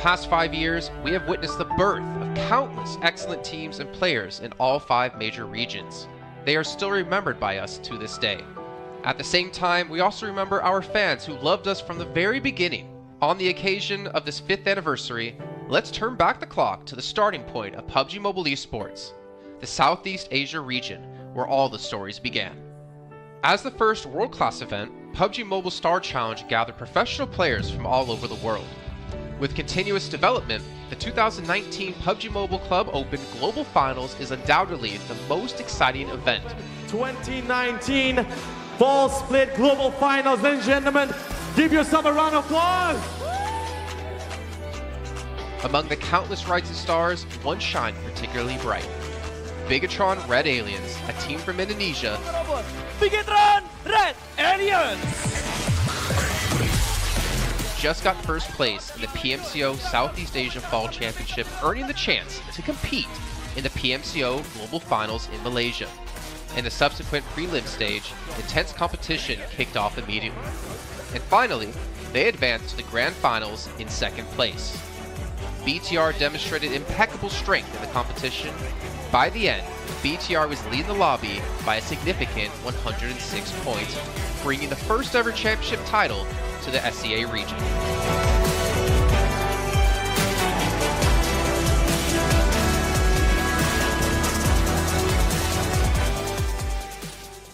past 5 years, we have witnessed the birth of countless excellent teams and players in all 5 major regions. They are still remembered by us to this day. At the same time, we also remember our fans who loved us from the very beginning. On the occasion of this 5th anniversary, let's turn back the clock to the starting point of PUBG Mobile Esports, the Southeast Asia region, where all the stories began. As the first world-class event, PUBG Mobile Star Challenge gathered professional players from all over the world. With continuous development, the 2019 PUBG Mobile Club Open Global Finals is undoubtedly the most exciting event. 2019 Fall Split Global Finals, ladies and gentlemen, give yourself a round of applause! Among the countless rising stars, one shined particularly bright. Bigatron Red Aliens, a team from Indonesia, Bigatron Red Aliens just got first place in the PMCO Southeast Asia Fall Championship, earning the chance to compete in the PMCO Global Finals in Malaysia. In the subsequent prelim stage, intense competition kicked off immediately. And finally, they advanced to the Grand Finals in second place. BTR demonstrated impeccable strength in the competition. By the end, BTR was leading the lobby by a significant 106 points, bringing the first ever championship title to the SEA region.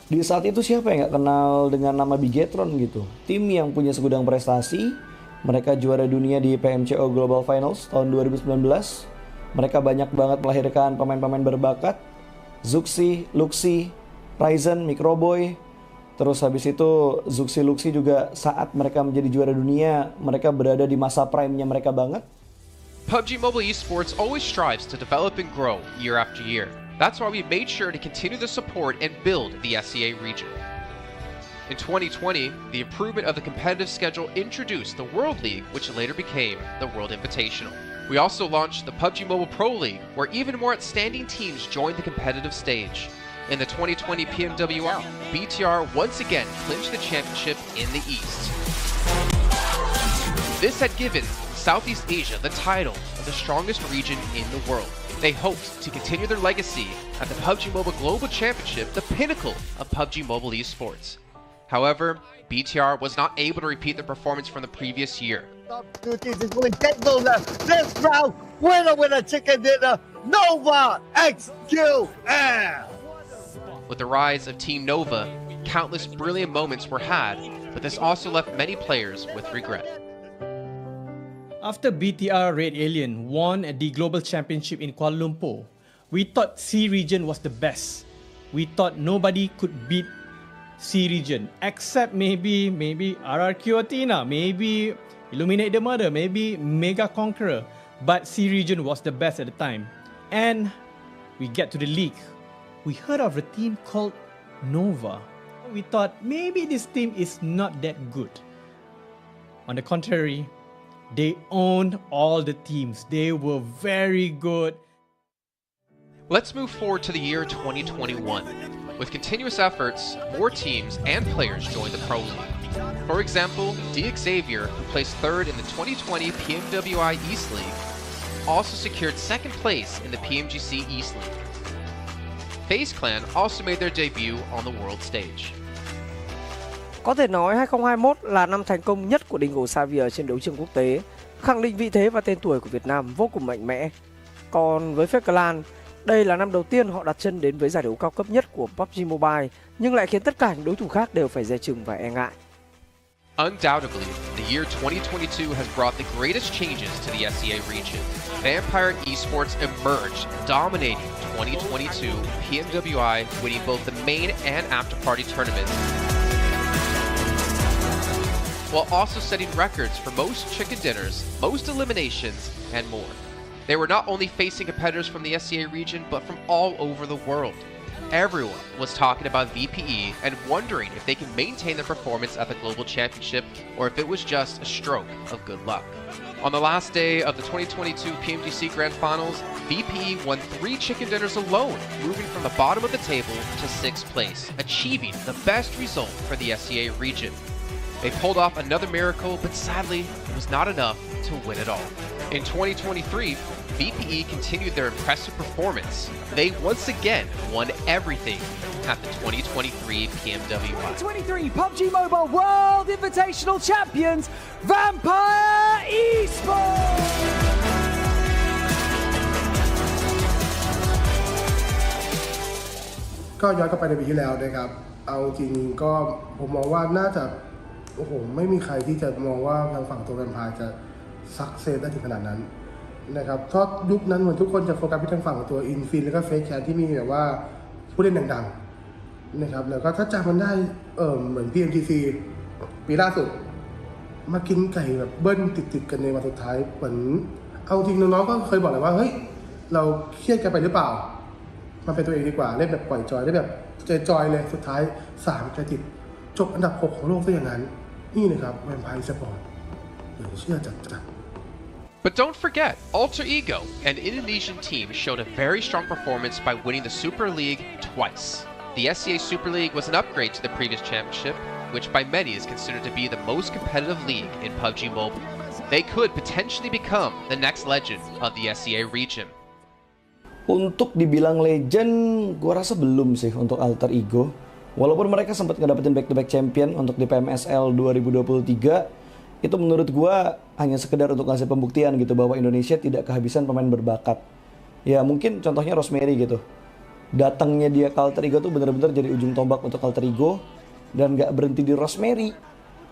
Di saat itu siapa yang nggak kenal dengan nama Bigatron gitu? Tim yang punya segudang prestasi, mereka juara dunia di PMCO Global Finals tahun 2019. Mereka banyak banget melahirkan pemain-pemain berbakat, Zuxi, Luxi, Ryzen, Microboy. Terus habis itu Zuxi, Luxi juga saat mereka menjadi juara dunia, mereka berada di masa prime-nya mereka banget. PUBG Mobile Esports always strives to develop and grow year after year. That's why we made sure to continue the support and build the SEA region. In 2020, the improvement of the competitive schedule introduced the World League, which later became the World Invitational. We also launched the PUBG Mobile Pro League, where even more outstanding teams joined the competitive stage. In the 2020 PMWL, BTR once again clinched the championship in the East. This had given Southeast Asia the title of the strongest region in the world. They hoped to continue their legacy at the PUBG Mobile Global Championship, the pinnacle of PUBG Mobile Esports. However, BTR was not able to repeat their performance from the previous year. This round, winner, chicken dinner, Nova XQL. With the rise of Team Nova, countless brilliant moments were had, but this also left many players with regret. After BTR Red Alien won at the Global Championship in Kuala Lumpur, we thought C region was the best. We thought nobody could beat C region except maybe RRQ Athena, maybe Illuminate the Murder, maybe Mega Conqueror, but C region was the best at the time. And we get to the league. We heard of a team called Nova. We thought maybe this team is not that good. On the contrary, they owned all the teams. They were very good. Let's move forward to the year 2021. With continuous efforts, more teams and players joined the Pro League. For example, Xavier, who placed third in the 2020 PMWI East League, also secured second place in the PMGC East League. FaZe Clan also made their debut on the world stage. Có thể nói 2021 là năm thành công nhất của Dingo Xavier trên đấu trường quốc tế, khẳng định vị thế và tên tuổi của Việt Nam vô cùng mạnh mẽ. Còn với FaZe Clan, đây là năm đầu tiên họ đặt chân đến với giải đấu cao cấp nhất của PUBG Mobile, nhưng lại khiến tất cả những đối thủ khác đều phải dè chừng và e ngại. Undoubtedly, the year 2022 has brought the greatest changes to the SEA region. Vampire Esports emerged, dominating 2022 PMWI, winning both the main and after-party tournaments, while also setting records for most chicken dinners, most eliminations, and more. They were not only facing competitors from the SEA region, but from all over the world. Everyone was talking about VPE and wondering if they can maintain their performance at the Global Championship or if it was just a stroke of good luck. On the last day of the 2022 PMGC Grand Finals, VPE won 3 chicken dinners alone, moving from the bottom of the table to 6th place, achieving the best result for the SEA region. They pulled off another miracle, but sadly, it was not enough to win it all. In 2023, VPE continued their impressive performance. They once again won everything at the 2023 PMWI. 2023 PUBG Mobile World Invitational Champions, Vampire Esports! ก็ย้อนกลับไปในปีที่แล้วนะครับเอาจริงก็ผมมองว่าน่าจะโอ้โหไม่มีใครที่จะมองว่าทางฝั่งตัวแวมไพร์จะซักเซสได้ถึงขนาดนั้นนะครับเพราะยุคนั้นเหมือนทุกคนจะโฟกัสไปทางฝั่งตัวอินฟินแล้วก็เฟซแคทที่มีแบบว่าผู้เล่นดังๆนะครับแล้วก็ถ้าจำมันได้เหมือน PMGC ปีล่าสุดมากินไก่แบบเบิ้ลติดๆกันในวันสุดท้ายเหมือน เอาจริงน้องๆก็เคยบอกเลยว่าเฮ้ยเราเครียดกันไปหรือเปล่ามาเป็นตัวเองดีกว่าเล่นแบบปล่อยจอยได้แบบจอยเลยสุดท้าย3 จะติดจบอันดับ 6 ของโลกซะอย่างนั้นนี่นะครับแวมไพร์สปอร์ตเหลือเชื่อจัด But don't forget, Alter Ego, an Indonesian team, showed a very strong performance by winning the Super League twice. The SCA Super League was an upgrade to the previous championship, which by many is considered to be the most competitive league in PUBG Mobile. They could potentially become the next legend of the SCA region. Untuk dibilang legend, gue rasa belum sih untuk Alter Ego. Walaupun mereka sempat ngedapetin back-to-back champion untuk di PMSL 2023, itu menurut gue hanya sekedar untuk ngasih pembuktian gitu bahwa Indonesia tidak kehabisan pemain berbakat. Ya mungkin contohnya Rosemary gitu. Datangnya dia ke Alter Ego tuh bener-bener jadi ujung tombak untuk Alter Ego. Dan gak berhenti di Rosemary.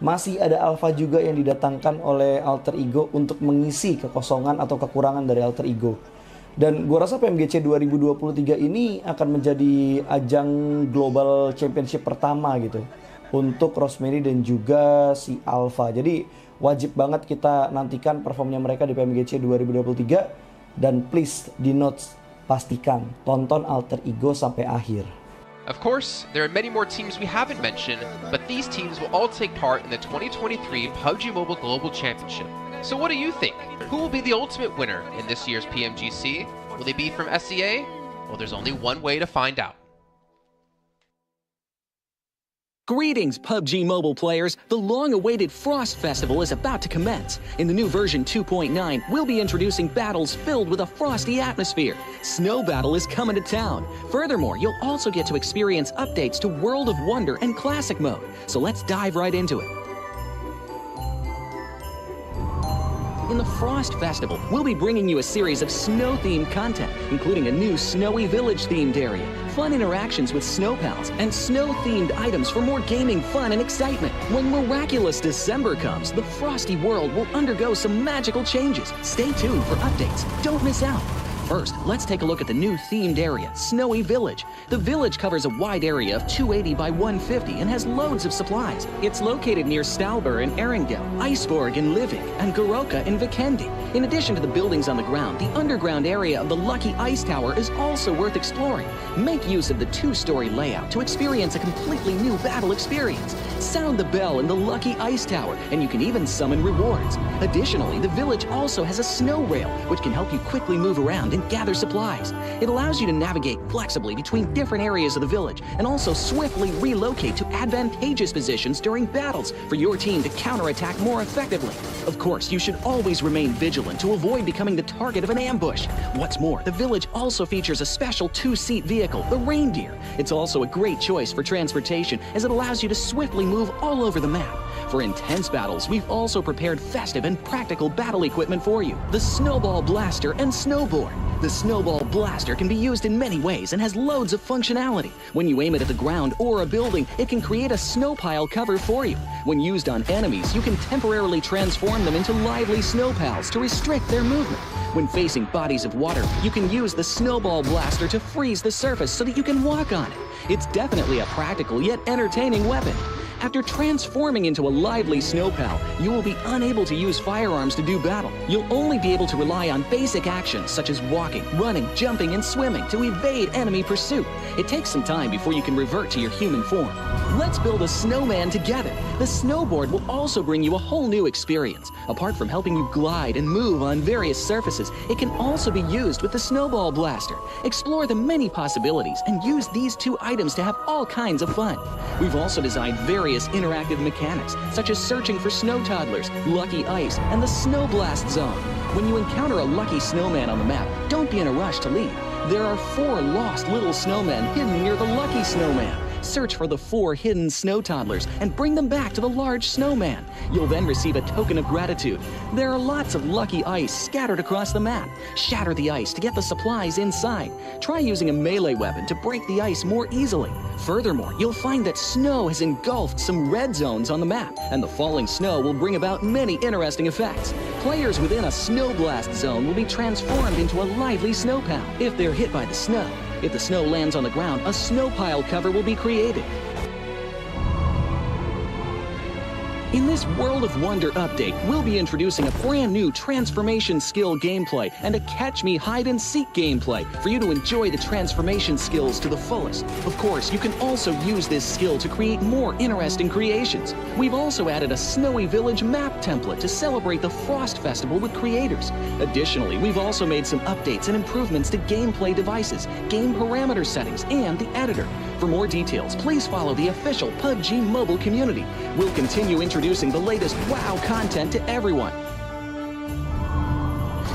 Masih ada Alpha juga yang didatangkan oleh Alter Ego untuk mengisi kekosongan atau kekurangan dari Alter Ego. Dan gue rasa PMGC 2023 ini akan menjadi ajang Global Championship pertama gitu untuk Rosemary dan juga si Alpha. Jadi wajib banget kita nantikan performnya mereka di PMGC 2023. Dan please di notes pastikan tonton Alter Ego sampai akhir. Of course, there are many more teams we haven't mentioned, but these teams will all take part in the 2023 PUBG Mobile Global Championship. So what do you think? Who will be the ultimate winner in this year's PMGC? Will they be from SCA? Well, there's only one way to find out. Greetings, PUBG Mobile players! The long-awaited Frost Festival is about to commence. In the new version 2.9, we'll be introducing battles filled with a frosty atmosphere. Snow Battle is coming to town. Furthermore, you'll also get to experience updates to World of Wonder and Classic Mode. So let's dive right into it. In the Frost Festival, we'll be bringing you a series of snow-themed content, including a new Snowy Village-themed area, fun interactions with snow pals, and snow-themed items for more gaming fun and excitement. When Miraculous December comes, the Frosty world will undergo some magical changes. Stay tuned for updates. Don't miss out. First, let's take a look at the new themed area, Snowy Village. The village covers a wide area of 280 by 150 and has loads of supplies. It's located near Stalber in Erringel, Iceborg in Livik, and Goroka in Vikendi. In addition to the buildings on the ground, the underground area of the Lucky Ice Tower is also worth exploring. Make use of the 2-story layout to experience a completely new battle experience. Sound the bell in the Lucky Ice Tower, and you can even summon rewards. Additionally, the village also has a snow rail, which can help you quickly move around and gather supplies. It allows you to navigate flexibly between different areas of the village and also swiftly relocate to advantageous positions during battles for your team to counterattack more effectively. Of course, you should always remain vigilant to avoid becoming the target of an ambush. What's more, the village also features a special 2-seat vehicle, the Reindeer. It's also a great choice for transportation as it allows you to swiftly move all over the map. For intense battles, we've also prepared festive and practical battle equipment for you, the Snowball Blaster and Snowboard. The Snowball Blaster can be used in many ways and has loads of functionality. When you aim it at the ground or a building, it can create a snow pile cover for you. When used on enemies, you can temporarily transform them into lively snow pals to restrict their movement. When facing bodies of water, you can use the Snowball Blaster to freeze the surface so that you can walk on it. It's definitely a practical yet entertaining weapon. After transforming into a lively snow pal, you will be unable to use firearms to do battle. You'll only be able to rely on basic actions such as walking, running, jumping, and swimming to evade enemy pursuit. It takes some time before you can revert to your human form. Let's build a snowman together. The snowboard will also bring you a whole new experience. Apart from helping you glide and move on various surfaces, it can also be used with the Snowball Blaster. Explore the many possibilities and use these 2 items to have all kinds of fun. We've also designed various interactive mechanics, such as searching for snow toddlers, lucky ice, and the snow blast zone. When you encounter a lucky snowman on the map, don't be in a rush to leave. There are 4 lost little snowmen hidden near the lucky snowman. Search for the 4 hidden snow toddlers and bring them back to the large snowman. You'll then receive a token of gratitude. There are lots of lucky ice scattered across the map. Shatter the ice to get the supplies inside. Try using a melee weapon to break the ice more easily. Furthermore, you'll find that snow has engulfed some red zones on the map, and the falling snow will bring about many interesting effects. Players within a snow blast zone will be transformed into a lively snow pal if they're hit by the snow. If the snow lands on the ground, a snow pile cover will be created. In this World of Wonder update, we'll be introducing a brand new transformation skill gameplay and a catch me hide and seek gameplay for you to enjoy the transformation skills to the fullest. Of course, you can also use this skill to create more interesting creations. We've also added a Snowy Village map template to celebrate the Frost Festival with creators. Additionally, we've also made some updates and improvements to gameplay devices, game parameter settings, and the editor. For more details, please follow the official PUBG mobile community. We'll continue introducing the latest WoW content to everyone.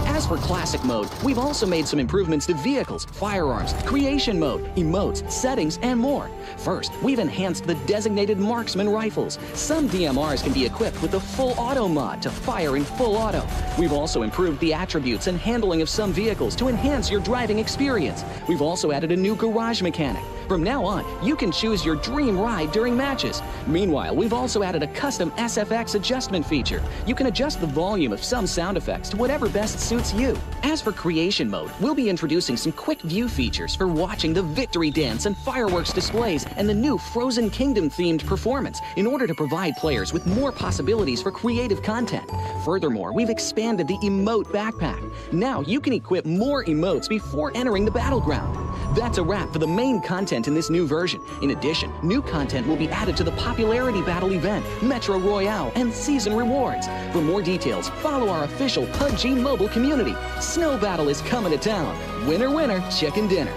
As for Classic Mode, we've also made some improvements to vehicles, firearms, creation mode, emotes, settings, and more. First, we've enhanced the designated marksman rifles. Some DMRs can be equipped with the full auto mod to fire in full auto. We've also improved the attributes and handling of some vehicles to enhance your driving experience. We've also added a new garage mechanic. From now on, you can choose your dream ride during matches. Meanwhile, we've also added a custom SFX adjustment feature. You can adjust the volume of some sound effects to whatever best suits you. As for creation mode, we'll be introducing some quick view features for watching the victory dance and fireworks displays and the new Frozen Kingdom themed performance in order to provide players with more possibilities for creative content. Furthermore, we've expanded the emote backpack. Now you can equip more emotes before entering the battleground. That's a wrap for the main content in this new version. In addition, new content will be added to the popularity battle event, Metro Royale, and season rewards. For more details, follow our official PUBG mobile community. Snow Battle is coming to town. Winner, winner, chicken dinner.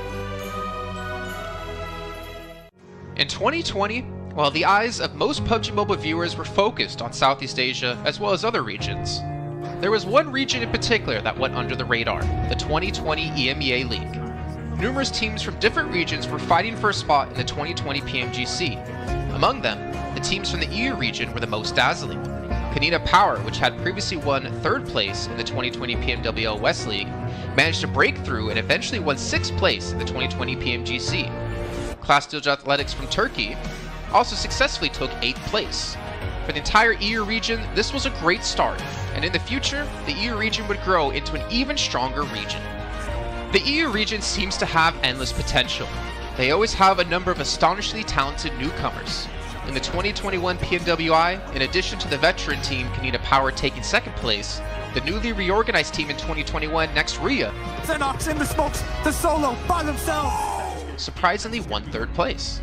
In 2020, while the eyes of most PUBG Mobile viewers were focused on Southeast Asia as well as other regions, there was one region in particular that went under the radar, the 2020 EMEA League. Numerous teams from different regions were fighting for a spot in the 2020 PMGC. Among them, the teams from the EU region were the most dazzling. Kanina Power, which had previously won 3rd place in the 2020 PMWL West League, managed to break through and eventually won 6th place in the 2020 PMGC. Class Dilge Athletics from Turkey also successfully took 8th place. For the entire EU region, this was a great start, and in the future, the EU region would grow into an even stronger region. The EU region seems to have endless potential. They always have a number of astonishingly talented newcomers. In the 2021 PMWI, in addition to the veteran team Kanina Power taking 2nd place, the newly reorganized team in 2021 Next Ria Xenox in the smokes, the solo by themselves. surprisingly won 3rd place.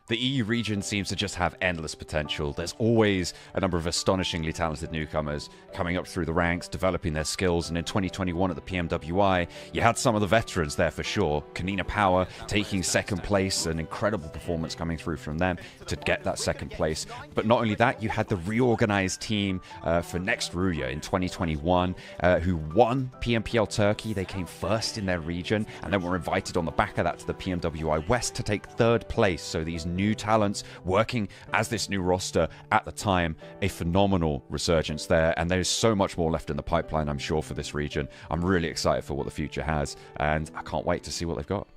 The EU region seems to just have endless potential. There's always a number of astonishingly talented newcomers coming up through the ranks, developing their skills, and in 2021 at the PMWI, you had some of the veterans there for sure. Kanina Power taking 2nd place, an incredible performance coming through from them to get that 2nd place. But not only that, you had the reorganized team for Next Ruya in 2021 who won PMPL Turkey. They came 1st in their region and then were invited on the back of that to the PMWI West to take 3rd place. So these new talents working as this new roster at the time, a phenomenal resurgence there, and there's so much more left in the pipeline, I'm sure, for this region. I'm really excited for what the future has, and I can't wait to see what they've got.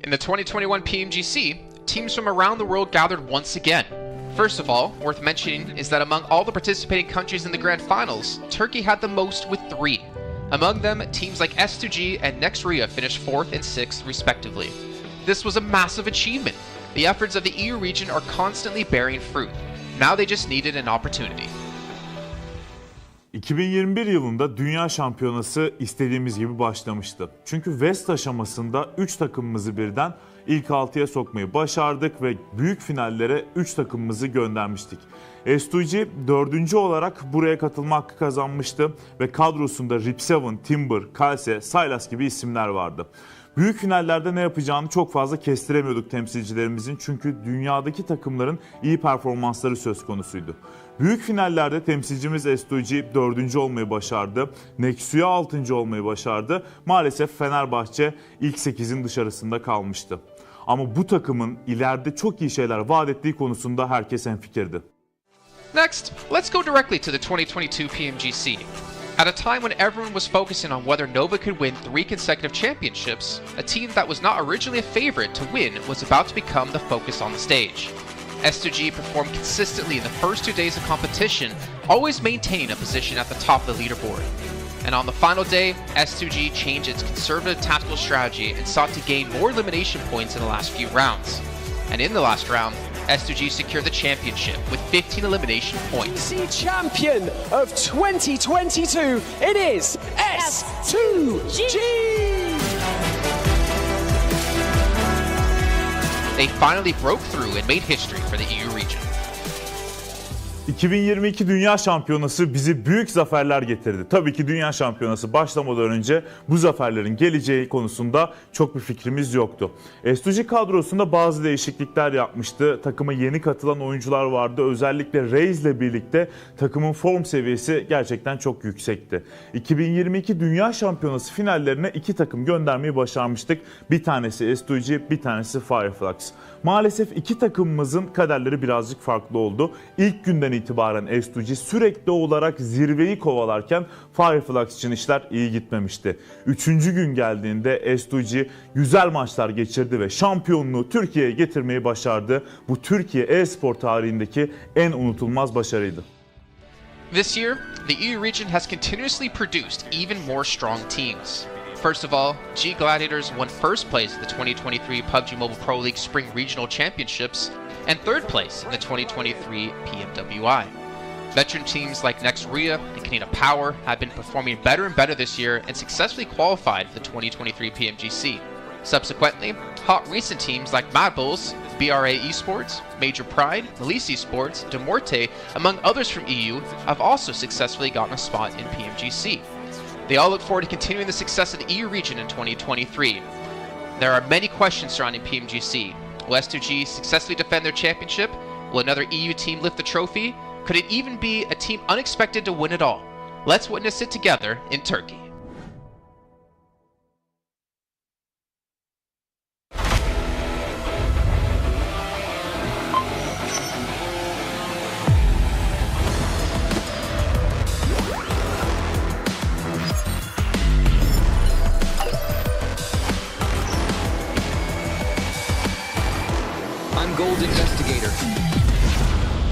In the 2021 PMGC, teams from around the world gathered once again. First of all, worth mentioning is that among all the participating countries in the grand finals, Turkey had the most with 3. Among them, teams like S2G and Next Ria finished 4th and 6th respectively. This was a massive achievement. The efforts of the EU region are constantly bearing fruit. Now they just needed an opportunity. 2021 yılında Dünya Şampiyonası istediğimiz gibi başlamıştı. Çünkü West aşamasında 3 takımımızı birden ilk 6'ya sokmayı başardık ve büyük finallere 3 takımımızı göndermiştik. S2G 4. olarak buraya katılma hakkı kazanmıştı ve kadrosunda Rip7, Timber, Kalse, Sylas gibi isimler vardı. Büyük finallerde ne yapacağını çok fazla kestiremiyorduk temsilcilerimizin, çünkü dünyadaki takımların iyi performansları söz konusuydu. Büyük finallerde temsilcimiz S2G 4. olmayı başardı, Nexu'ya 6. olmayı başardı. Maalesef Fenerbahçe ilk 8'in dışarısında kalmıştı. Ama bu takımın ileride çok iyi şeyler vaat ettiği konusunda herkes hemfikirdi. Next, let's go directly to the 2022 PMGC. At a time when everyone was focusing on whether Nova could win 3 consecutive championships, a team that was not originally a favorite to win was about to become the focus on the stage. S2G performed consistently in the first 2 days of competition, always maintaining a position at the top of the leaderboard. And on the final day, S2G changed its conservative tactical strategy and sought to gain more elimination points in the last few rounds. And in the last round, S2G secured the championship with 15 elimination points. Champion of 2022, it is S2G! They finally broke through and made history for the EU region. 2022 Dünya Şampiyonası bizi büyük zaferler getirdi. Tabii ki Dünya Şampiyonası başlamadan önce bu zaferlerin geleceği konusunda çok bir fikrimiz yoktu. S2G kadrosunda bazı değişiklikler yapmıştı. Takıma yeni katılan oyuncular vardı. Özellikle Reis ile birlikte takımın form seviyesi gerçekten çok yüksekti. 2022 Dünya Şampiyonası finallerine 2 takım göndermeyi başarmıştık. Bir tanesi S2G, bir tanesi Fireflux. Maalesef 2 takımımızın kaderleri birazcık farklı oldu. İlk günden itibaren S2G sürekli olarak zirveyi kovalarken Fireflux için işler iyi gitmemişti. 3. gün geldiğinde S2G güzel maçlar geçirdi ve şampiyonluğu Türkiye'ye getirmeyi başardı. Bu Türkiye e-spor tarihindeki en unutulmaz başarıydı. This year, the EU region has continuously produced even more strong teams. First of all, G Gladiators won first place at the 2023 PUBG Mobile Pro League Spring Regional Championships and third place in the 2023 PMWI. Veteran teams like Next Ria and Canada Power have been performing better and better this year and successfully qualified for the 2023 PMGC. Subsequently, hot recent teams like Mad Bulls, BRA Esports, Major Pride, Melise Esports, Demorte, among others from EU, have also successfully gotten a spot in PMGC. They all look forward to continuing the success of the EU region in 2023. There are many questions surrounding PMGC. Will S2G successfully defend their championship? Will another EU team lift the trophy? Could it even be a team unexpected to win it all? Let's witness it together in Turkey. Gold Investigator.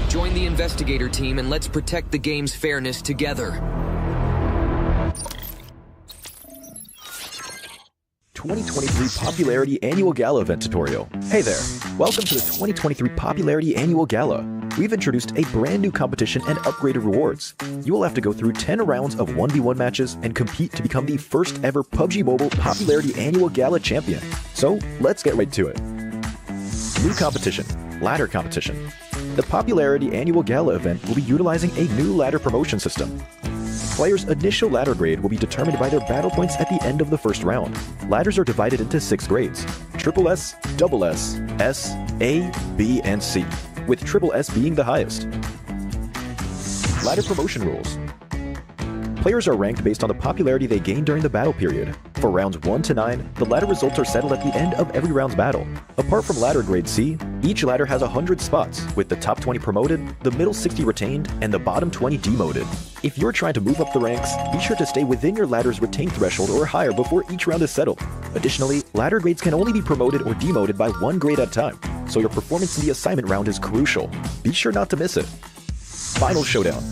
Join the Investigator team and let's protect the game's fairness together. 2023 Popularity Annual Gala event tutorial. Hey there, welcome to the 2023 Popularity Annual Gala. We've introduced a brand new competition and upgraded rewards. You will have to go through 10 rounds of 1v1 matches and compete to become the first ever PUBG Mobile Popularity Annual Gala champion. So let's get right to it. New competition, ladder competition. The Popularity Annual Gala event will be utilizing a new ladder promotion system. Players' initial ladder grade will be determined by their battle points at the end of the first round. Ladders are divided into 6 grades: Triple S, Double S, S, A, B, and C, with Triple S being the highest. Ladder promotion rules. Players are ranked based on the popularity they gain during the battle period. For rounds 1 to 9, the ladder results are settled at the end of every round's battle. Apart from ladder grade C, each ladder has 100 spots, with the top 20 promoted, the middle 60 retained, and the bottom 20 demoted. If you're trying to move up the ranks, be sure to stay within your ladder's retained threshold or higher before each round is settled. Additionally, ladder grades can only be promoted or demoted by 1 grade at a time, so your performance in the assignment round is crucial. Be sure not to miss it. Final showdown.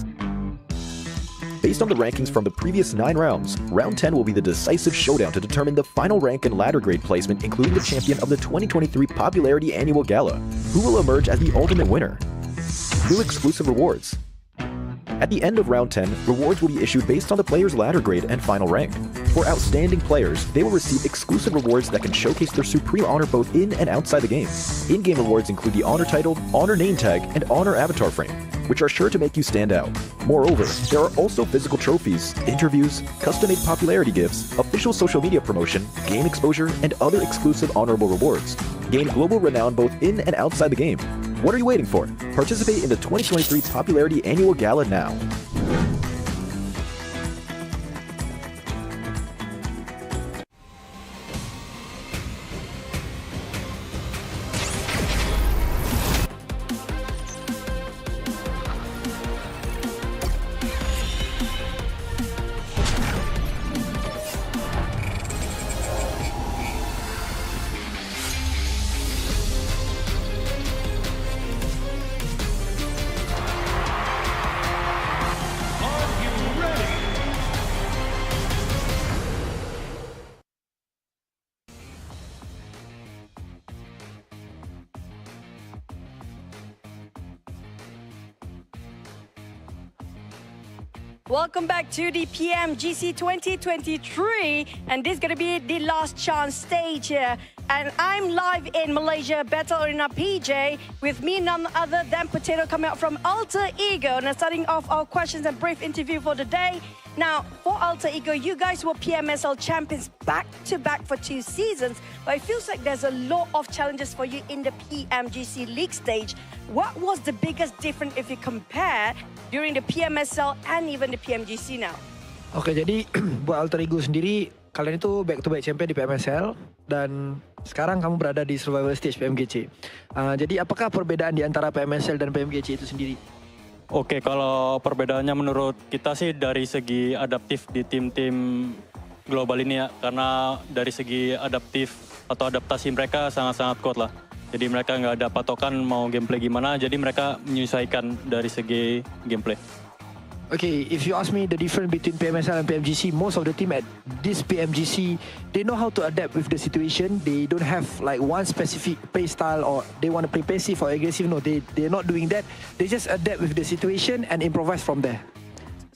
Based on the rankings from the previous 9 rounds, round 10 will be the decisive showdown to determine the final rank and ladder grade placement, including the champion of the 2023 Popularity Annual Gala, who will emerge as the ultimate winner. New exclusive rewards. At the end of round 10, rewards will be issued based on the player's ladder grade and final rank. For outstanding players, they will receive exclusive rewards that can showcase their supreme honor both in and outside the game. In-game rewards include the honor title, honor name tag, and honor avatar frame, which are sure to make you stand out. Moreover, there are also physical trophies, interviews, custom-made popularity gifts, official social media promotion, game exposure, and other exclusive honorable rewards. Gain global renown both in and outside the game. What are you waiting for? Participate in the 2023 Popularity Annual Gala now. Welcome back to the PMGC 2023, and this is going to be the last chance stage here. And I'm live in Malaysia, Battle Arena PJ, with me none other than Potato coming out from Alter Ego. Now starting off our questions and brief interview for the day. Now, for Alter Ego, you guys were PMSL champions back-to-back for 2 seasons, but it feels like there's a lot of challenges for you in the PMGC League stage. What was the biggest difference if you compare during the PMSL and even the PMGC now? Oke, jadi buat Alter Ego sendiri, kalian itu back-to-back champion di PMSL dan sekarang kamu berada di survival stage PMGC. Jadi apakah perbedaan di antara PMSL dan PMGC itu sendiri? Oke, kalau perbedaannya menurut kita sih dari segi adaptif di tim-tim global ini ya. Karena dari segi adaptif atau adaptasi mereka sangat-sangat kuat lah. Jadi mereka nggak ada patokan mau gameplay gimana, jadi mereka menyesuaikan dari segi gameplay. Okay, if you ask me the difference between PMSL and PMGC, most of the team at this PMGC, they know how to adapt with the situation. They don't have like one specific play style or they want to play passive or aggressive. No, they're not doing that. They just adapt with the situation and improvise from there.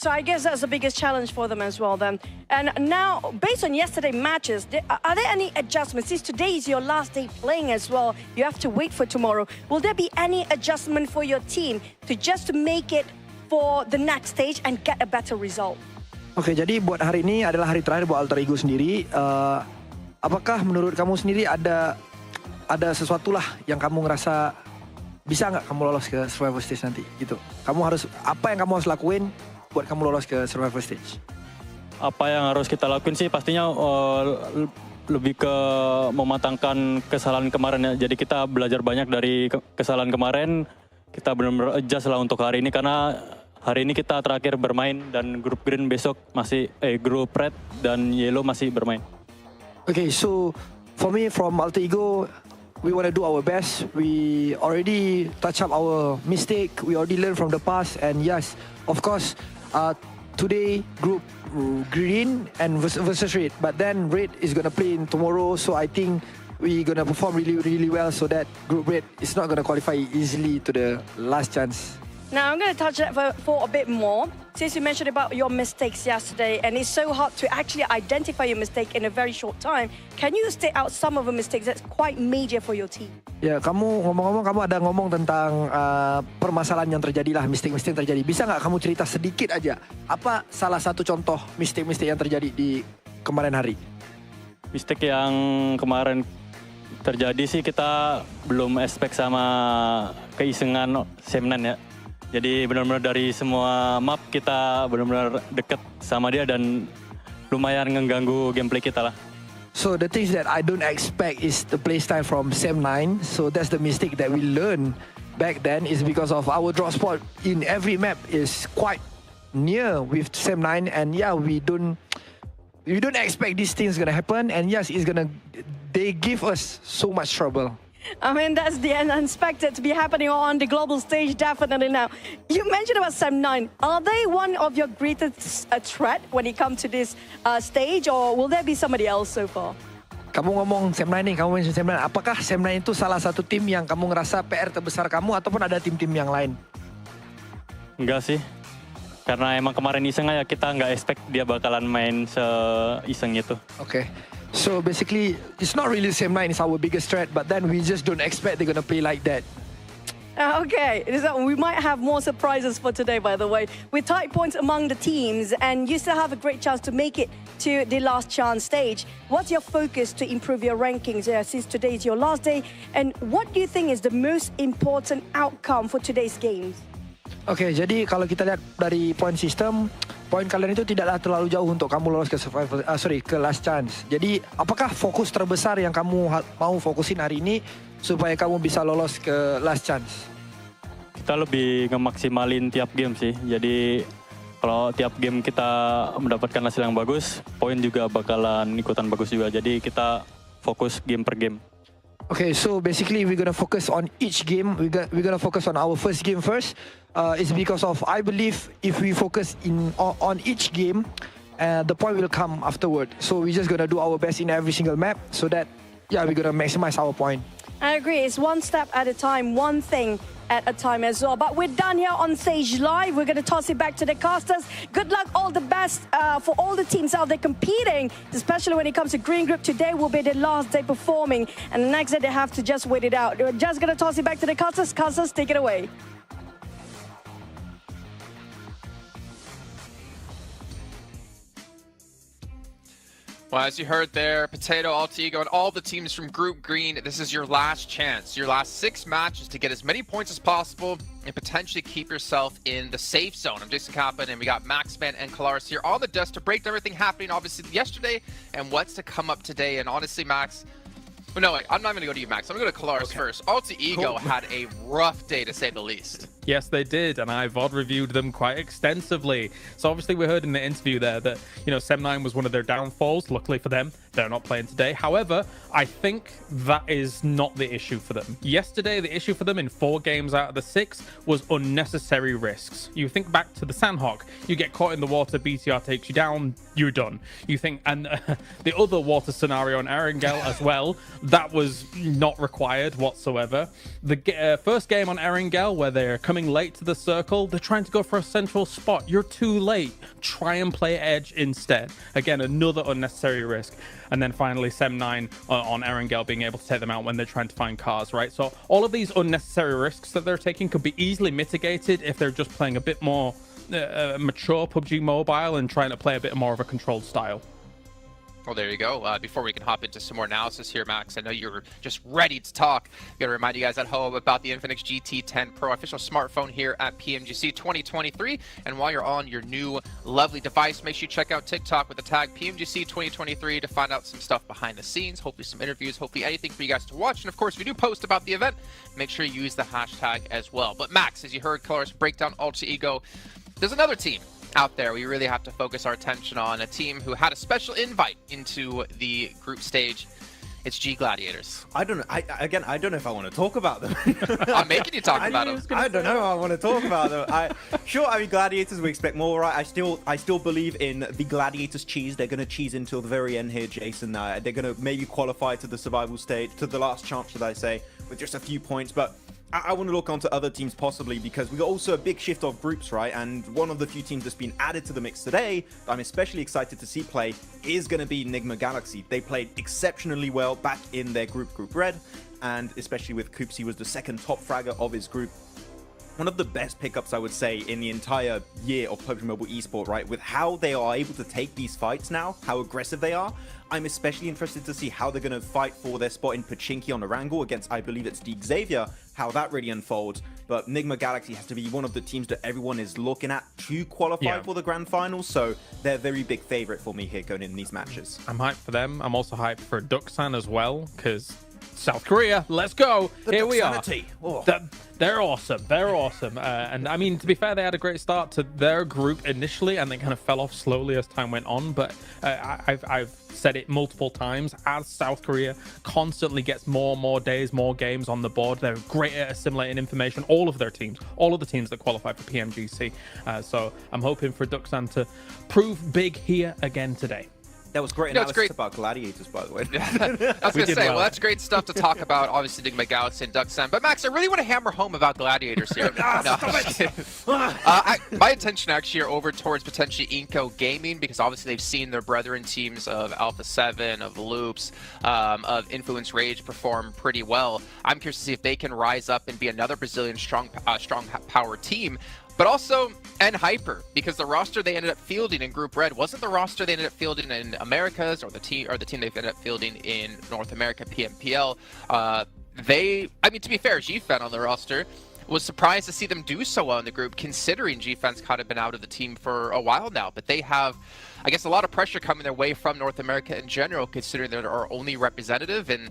So I guess that's the biggest challenge for them as well then. And now, based on yesterday's matches, are there any adjustments? Since today is your last day playing as well, you have to wait for tomorrow. Will there be any adjustment for your team to just make it for the next stage and get a better result? Oke, jadi buat hari ini adalah hari terakhir buat Alter Ego sendiri. Apakah menurut kamu sendiri ada sesuatu lah yang kamu ngerasa bisa nggak kamu lolos ke survival stage nanti gitu? Apa yang kamu harus lakuin buat kamu lolos ke survival stage? Apa yang harus kita lakuin sih pastinya lebih ke mematangkan kesalahan kemarin ya. Jadi kita belajar banyak dari kesalahan kemarin. Kita benar-benar adjust lah untuk hari ini karena hari ini kita terakhir bermain dan grup green besok masih grup red dan yellow masih bermain. Okay, so for me from Alter Ego, we want to do our best. We already touch up our mistake. We already learn from the past, and yes, of course, today group green and versus red, but then red is gonna play in tomorrow. So I think we're gonna perform really well so that group red is not gonna qualify easily to the last chance. Now I'm gonna touch that for a bit more. Since you mentioned about your mistakes yesterday, and it's so hard to actually identify your mistake in a very short time, can you state out some of the mistakes that's quite major for your team? Ya, kamu ngomong-ngomong, kamu ada ngomong tentang permasalahan yang terjadi lah, mistake-mistake terjadi. Bisa nggak kamu cerita sedikit aja, apa salah satu contoh mistake-mistake yang terjadi di kemarin hari? Mistake yang kemarin terjadi sih kita belum expect sama keisengan Semnan ya. Jadi benar-benar dari semua map kita benar-benar deket sama dia dan lumayan mengganggu gameplay kita lah. So the things that I don't expect is the playstyle from Sem9. So that's the mistake that we learned back then is because of our drop spot in every map is quite near with Sem9, and yeah, we don't expect these things gonna happen, and yes, they give us so much trouble. I mean, that's the unexpected to be happening on the global stage, definitely now. You mentioned about Sem9. Are they one of your greatest threat when it comes to this stage, or will there be somebody else so far? Kamu ngomong Sem9 nih, kamu mention Sem9. Apakah Sem9 itu salah satu tim yang kamu ngerasa PR terbesar kamu ataupun ada tim-tim yang lain? Enggak sih. Karena emang kemarin iseng aja, kita nggak expect dia bakalan main se-iseng itu. Okay. So basically, it's not really Sem9 is our biggest threat, but then we just don't expect they're gonna play like that. Okay, we might have more surprises for today, by the way. With tight points among the teams, and you still have a great chance to make it to the last chance stage. What's your focus to improve your rankings since today is your last day? And what do you think is the most important outcome for today's games? Oke, jadi kalau kita lihat dari point system, poin kalian itu tidaklah terlalu jauh untuk kamu lolos ke ke last chance. Jadi, apakah fokus terbesar yang kamu mau fokusin hari ini supaya kamu bisa lolos ke last chance? Kita lebih ngemaksimalin tiap game sih. Jadi, kalau tiap game kita mendapatkan hasil yang bagus, poin juga bakalan ikutan bagus juga. Jadi, kita fokus game per game. Okay, so basically we're gonna focus on each game. We're gonna focus on our first game first. It's because of I believe if we focus on each game, the point will come afterward. So we're just gonna do our best in every single map so that we're gonna maximize our point. I agree. It's one step at a time, one thing at a time as well. But we're done here on Stage Live. We're going to toss it back to the casters. Good luck, all the best for all the teams out there competing, especially when it comes to Green Group. Today will be the last day performing, and the next day they have to just wait it out. We're just going to toss it back to the casters. Casters, take it away. Well, as you heard there, Potato, Alter Ego, and all the teams from Group Green, this is your last chance, your last 6 matches to get as many points as possible and potentially keep yourself in the safe zone. I'm Jason Kaplan, and we got Maxman and Kalaris here on the desk to break down everything happening, obviously, yesterday and what's to come up today. And honestly, Max, well, no, I'm not going to go to you, Max. I'm going to go to Kalaris first. Alter Ego had a rough day, to say the least. Yes, they did, and I VOD reviewed them quite extensively. So obviously we heard in the interview there that, you know, Sem9 was one of their downfalls. Luckily for them, they're not playing today. However, I think that is not the issue for them. Yesterday, the issue for them in 4 games out of the 6 was unnecessary risks. You think back to the Sandhawk, you get caught in the water, BTR takes you down, you're done. You think, and the other water scenario in Erangel as well, that was not required whatsoever. The first game on Erangel, where they're coming late to the circle, they're trying to go for a central spot. You're too late. Try and play edge instead. Again, another unnecessary risk. And then finally, Sem9 on Erangel being able to take them out when they're trying to find cars, right? So all of these unnecessary risks that they're taking could be easily mitigated if they're just playing a bit more mature PUBG Mobile and trying to play a bit more of a controlled style. Well, there you go. Before we can hop into some more analysis here, Max, I know you're just ready to talk. Got to remind you guys at home about the Infinix GT10 Pro official smartphone here at PMGC 2023. And while you're on your new lovely device, make sure you check out TikTok with the tag PMGC 2023 to find out some stuff behind the scenes, hopefully some interviews, hopefully anything for you guys to watch. And of course, if we do post about the event, make sure you use the hashtag as well. But Max, as you heard Kalaris break down Alter Ego, there's another team out there we really have to focus our attention on, a team who had a special invite into the group stage. It's G Gladiators. I don't know. I don't know if I want to talk about them. I'm making you talk about them. I don't know if I want to talk about them. I mean, Gladiators, we expect more, right? I still believe in the Gladiators cheese. They're going to cheese until the very end here, Jason. They're going to maybe qualify to the survival stage, to the last chance, should I say, with just a few points. But I want to look onto other teams possibly, because we got also a big shift of groups, right? And one of the few teams that's been added to the mix today that I'm especially excited to see play is going to be Enigma Galaxy. They played exceptionally well back in their Group Red, and especially with Coops, he was the second top fragger of his group. One of the best pickups, I would say, in the entire year of PUBG Mobile eSport, right? With how they are able to take these fights now, how aggressive they are. I'm especially interested to see how they're going to fight for their spot in Pachinki on Erangel against, I believe it's Deep Xavier, how that really unfolds. But Enigma Galaxy has to be one of the teams that everyone is looking at to qualify for the grand finals, so they're a very big favorite for me here going in these matches. I'm hyped for them. I'm also hyped for Duxan as well, because South Korea, let's go. Here we are. Oh. They're awesome. They're awesome. And I mean, to be fair, they had a great start to their group initially, and they kind of fell off slowly as time went on. But I've said it multiple times, as South Korea constantly gets more and more days, more games on the board, they're great at assimilating information. All of their teams, all of the teams that qualify for PMGC. So I'm hoping for Duxan to prove big here again today. That was great analysis about Gladiators, by the way. I was going to say, well, that's great stuff to talk about, obviously, Enigma Galaxy and Duxan. But, Max, I really want to hammer home about Gladiators here. My attention actually are over towards potentially Inco Gaming, because obviously they've seen their brethren teams of Alpha 7, of Loops, of Influence Rage perform pretty well. I'm curious to see if they can rise up and be another Brazilian strong power team. But also, and Hyper, because the roster they ended up fielding in Group Red wasn't the roster they ended up fielding in Americas, or the team they ended up fielding in North America PMPL. I mean, to be fair, GFan on the roster was surprised to see them do so well in the group, considering GFan's kind of been out of the team for a while now. But they have, I guess, a lot of pressure coming their way from North America in general, considering they're our only representative. And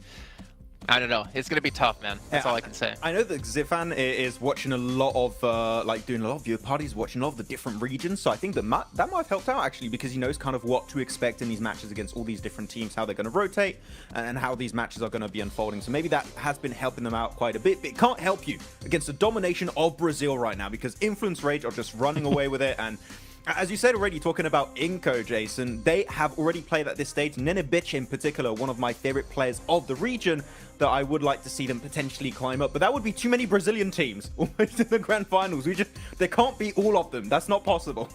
I don't know. It's going to be tough, man. That's all I can say. I know that Zifan is watching a lot of, doing a lot of viewer parties, watching a lot of the different regions. So I think that might have helped out, actually, because he knows kind of what to expect in these matches against all these different teams, how they're going to rotate, and how these matches are going to be unfolding. So maybe that has been helping them out quite a bit. But it can't help you against the domination of Brazil right now, because Influence Rage are just running away with it. And As you said already, talking about Inco, Jason, they have already played at this stage. Nenebich in particular, one of my favorite players of the region, that I would like to see them potentially climb up. But that would be too many Brazilian teams almost in the grand finals. They can't beat all of them. That's not possible.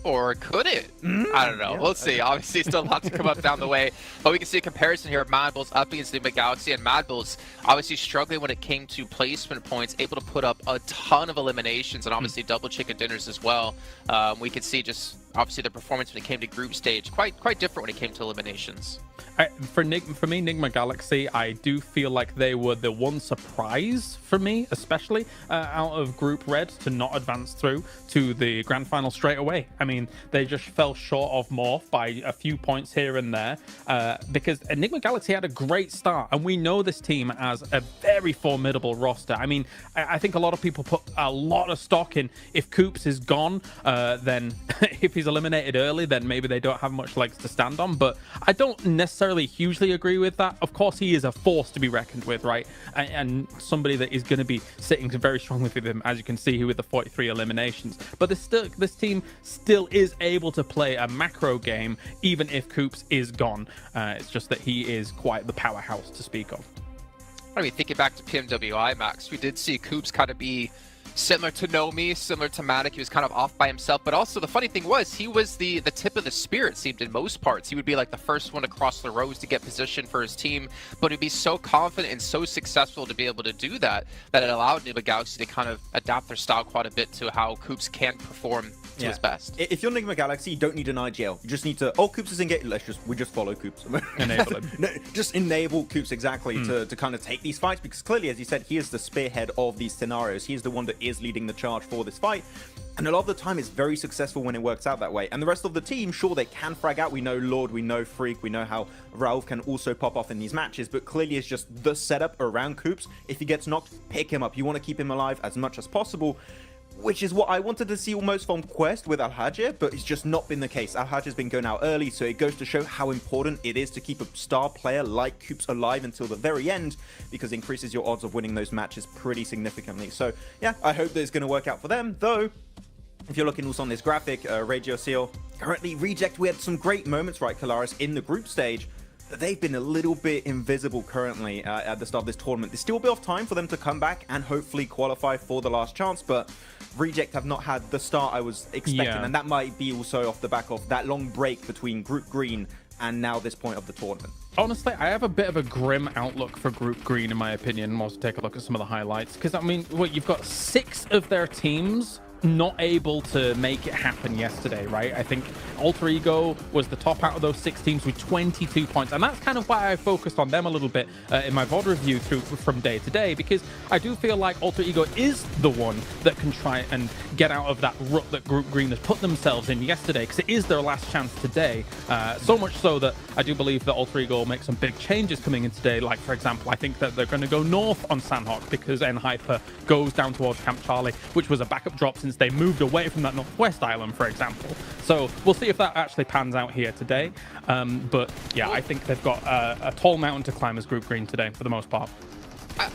Or could it? I don't know. We'll see. Obviously, still a lot to come up down the way. But we can see a comparison here of Mad Bulls up against Enigma Galaxy. And Mad Bulls obviously struggling when it came to placement points, able to put up a ton of eliminations and obviously double chicken dinners as well. We could see just obviously the performance when it came to group stage quite different when it came to eliminations. For me, Enigma Galaxy, I do feel like they were the one surprise for me, especially out of Group Red, to not advance through to the grand final straight away. I mean, they just fell short of Morph by a few points here and there because Enigma Galaxy had a great start, and we know this team as a very formidable roster. I mean, I think a lot of people put a lot of stock in if Coops is gone, then if he's eliminated early, then maybe they don't have much legs to stand on, but I don't necessarily hugely agree with that. Of course, he is a force to be reckoned with, right? And somebody that is going to be sitting very strongly with him, as you can see here with the 43 eliminations. But this team still is able to play a macro game, even if Coops is gone. It's just that he is quite the powerhouse to speak of. I mean, thinking back to PMWI, Max, we did see Coops kind of be similar to Nomi, similar to Matic. He was kind of off by himself, but also the funny thing was he was the tip of the spear, it seemed, in most parts. He would be like the first one to cross the rows to get position for his team, but he'd be so confident and so successful to be able to do that it allowed Enigma Galaxy to kind of adapt their style quite a bit to how Coops can perform to his best. If you're Enigma Galaxy, you don't need an IGL. You just need to, Coops is engaged, we just follow Coops. Enable him. No, just enable Coops, exactly, to kind of take these fights, because clearly, as you said, he is the spearhead of these scenarios. He is the one that is leading the charge for this fight, and a lot of the time it's very successful when it works out that way. And the rest of the team, sure, they can frag out. We know Lord, we know Freak, we know how Rauf can also pop off in these matches, but clearly it's just the setup around Coops. If he gets knocked, pick him up. You want to keep him alive as much as possible, which is what I wanted to see almost from Quest with Al-Hajj, but it's just not been the case. Al-Hajj has been going out early, so it goes to show how important it is to keep a star player like Coops alive until the very end, because it increases your odds of winning those matches pretty significantly. So yeah, I hope that it's going to work out for them, though. If you're looking also on this graphic, Radio Seal, currently Reject, we had some great moments, right, Kalaris, in the group stage. They've been a little bit invisible currently at the start of this tournament. There's still a bit of time for them to come back and hopefully qualify for the last chance, but Reject have not had the start I was expecting, and that might be also off the back of that long break between Group Green and now this point of the tournament. Honestly, I have a bit of a grim outlook for Group Green, in my opinion. We'll also take a look at some of the highlights, because, I mean, you've got 6 of their teams not able to make it happen yesterday, right? I think Alter Ego was the top out of those 6 teams with 22 points, and that's kind of why I focused on them a little bit in my VOD review from day to day, because I do feel like Alter Ego is the one that can try and get out of that rut that Group Green has put themselves in yesterday, because it is their last chance today. So much so that I do believe that Alter Ego will make some big changes coming in today. Like, for example, I think that they're going to go north on Sandhawk because N-Hyper goes down towards Camp Charlie, which was a backup drop since they moved away from that northwest island, for example. So we'll see if that actually pans out here today. But yeah, I think they've got a tall mountain to climb as Group Green today for the most part.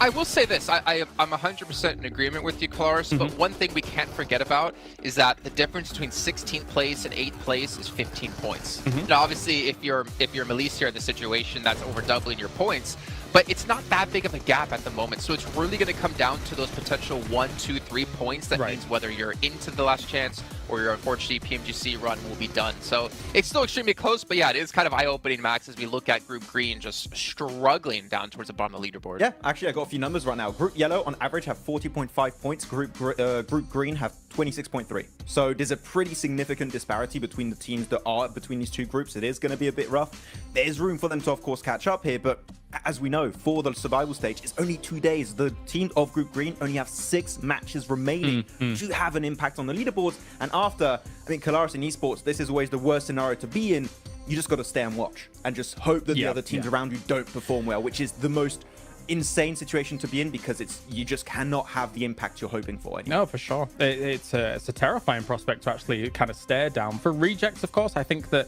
I will say this, I'm 100% in agreement with you, Kalaris, but one thing we can't forget about is that the difference between 16th place and 8th place is 15 points. Now, obviously, if you're Melissa in the situation, that's over doubling your points, but it's not that big of a gap at the moment, so it's really going to come down to those potential 1, 2, 3 points. That means whether you're into the last chance or your unfortunately PMGC run will be done. So it's still extremely close, but yeah, it is kind of eye-opening, Max, as we look at Group Green just struggling down towards the bottom of the leaderboard. Yeah, actually, I got a few numbers right now. Group Yellow, on average, have 40.5 points. Group Green have 26.3. So there's a pretty significant disparity between the teams that are between these two groups. It is going to be a bit rough. There's room for them to, of course, catch up here, but as we know, for the survival stage, it's only 2 days. The team of Group Green only have 6 matches remaining to have an impact on the leaderboards. And after, I mean, Kalaris in esports, this is always the worst scenario to be in. You just got to stay and watch and just hope that the other teams around you don't perform well, which is the most insane situation to be in because you just cannot have the impact you're hoping for anymore. No, for sure. It's a terrifying prospect to actually kind of stare down. For Rejects, of course, I think that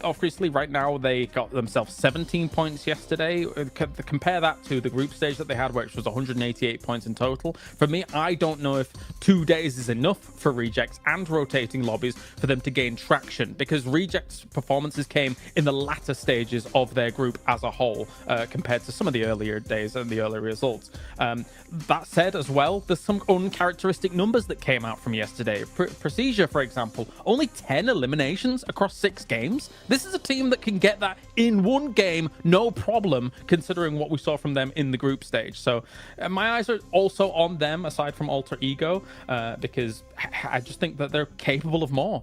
obviously right now they got themselves 17 points yesterday. Compare that to the group stage that they had, which was 188 points in total. For me, I don't know if 2 days is enough for Rejects and rotating lobbies for them to gain traction, because Rejects' performances came in the latter stages of their group as a whole, compared to some of the earlier days and the earlier results. That said, as well, there's some uncharacteristic numbers that came out from yesterday. Procedure, for example, only 10 eliminations across 6 games. This is a team that can get that in one game, no problem, considering what we saw from them in the group stage. So my eyes are also on them, aside from Alter Ego, because I just think that they're capable of more.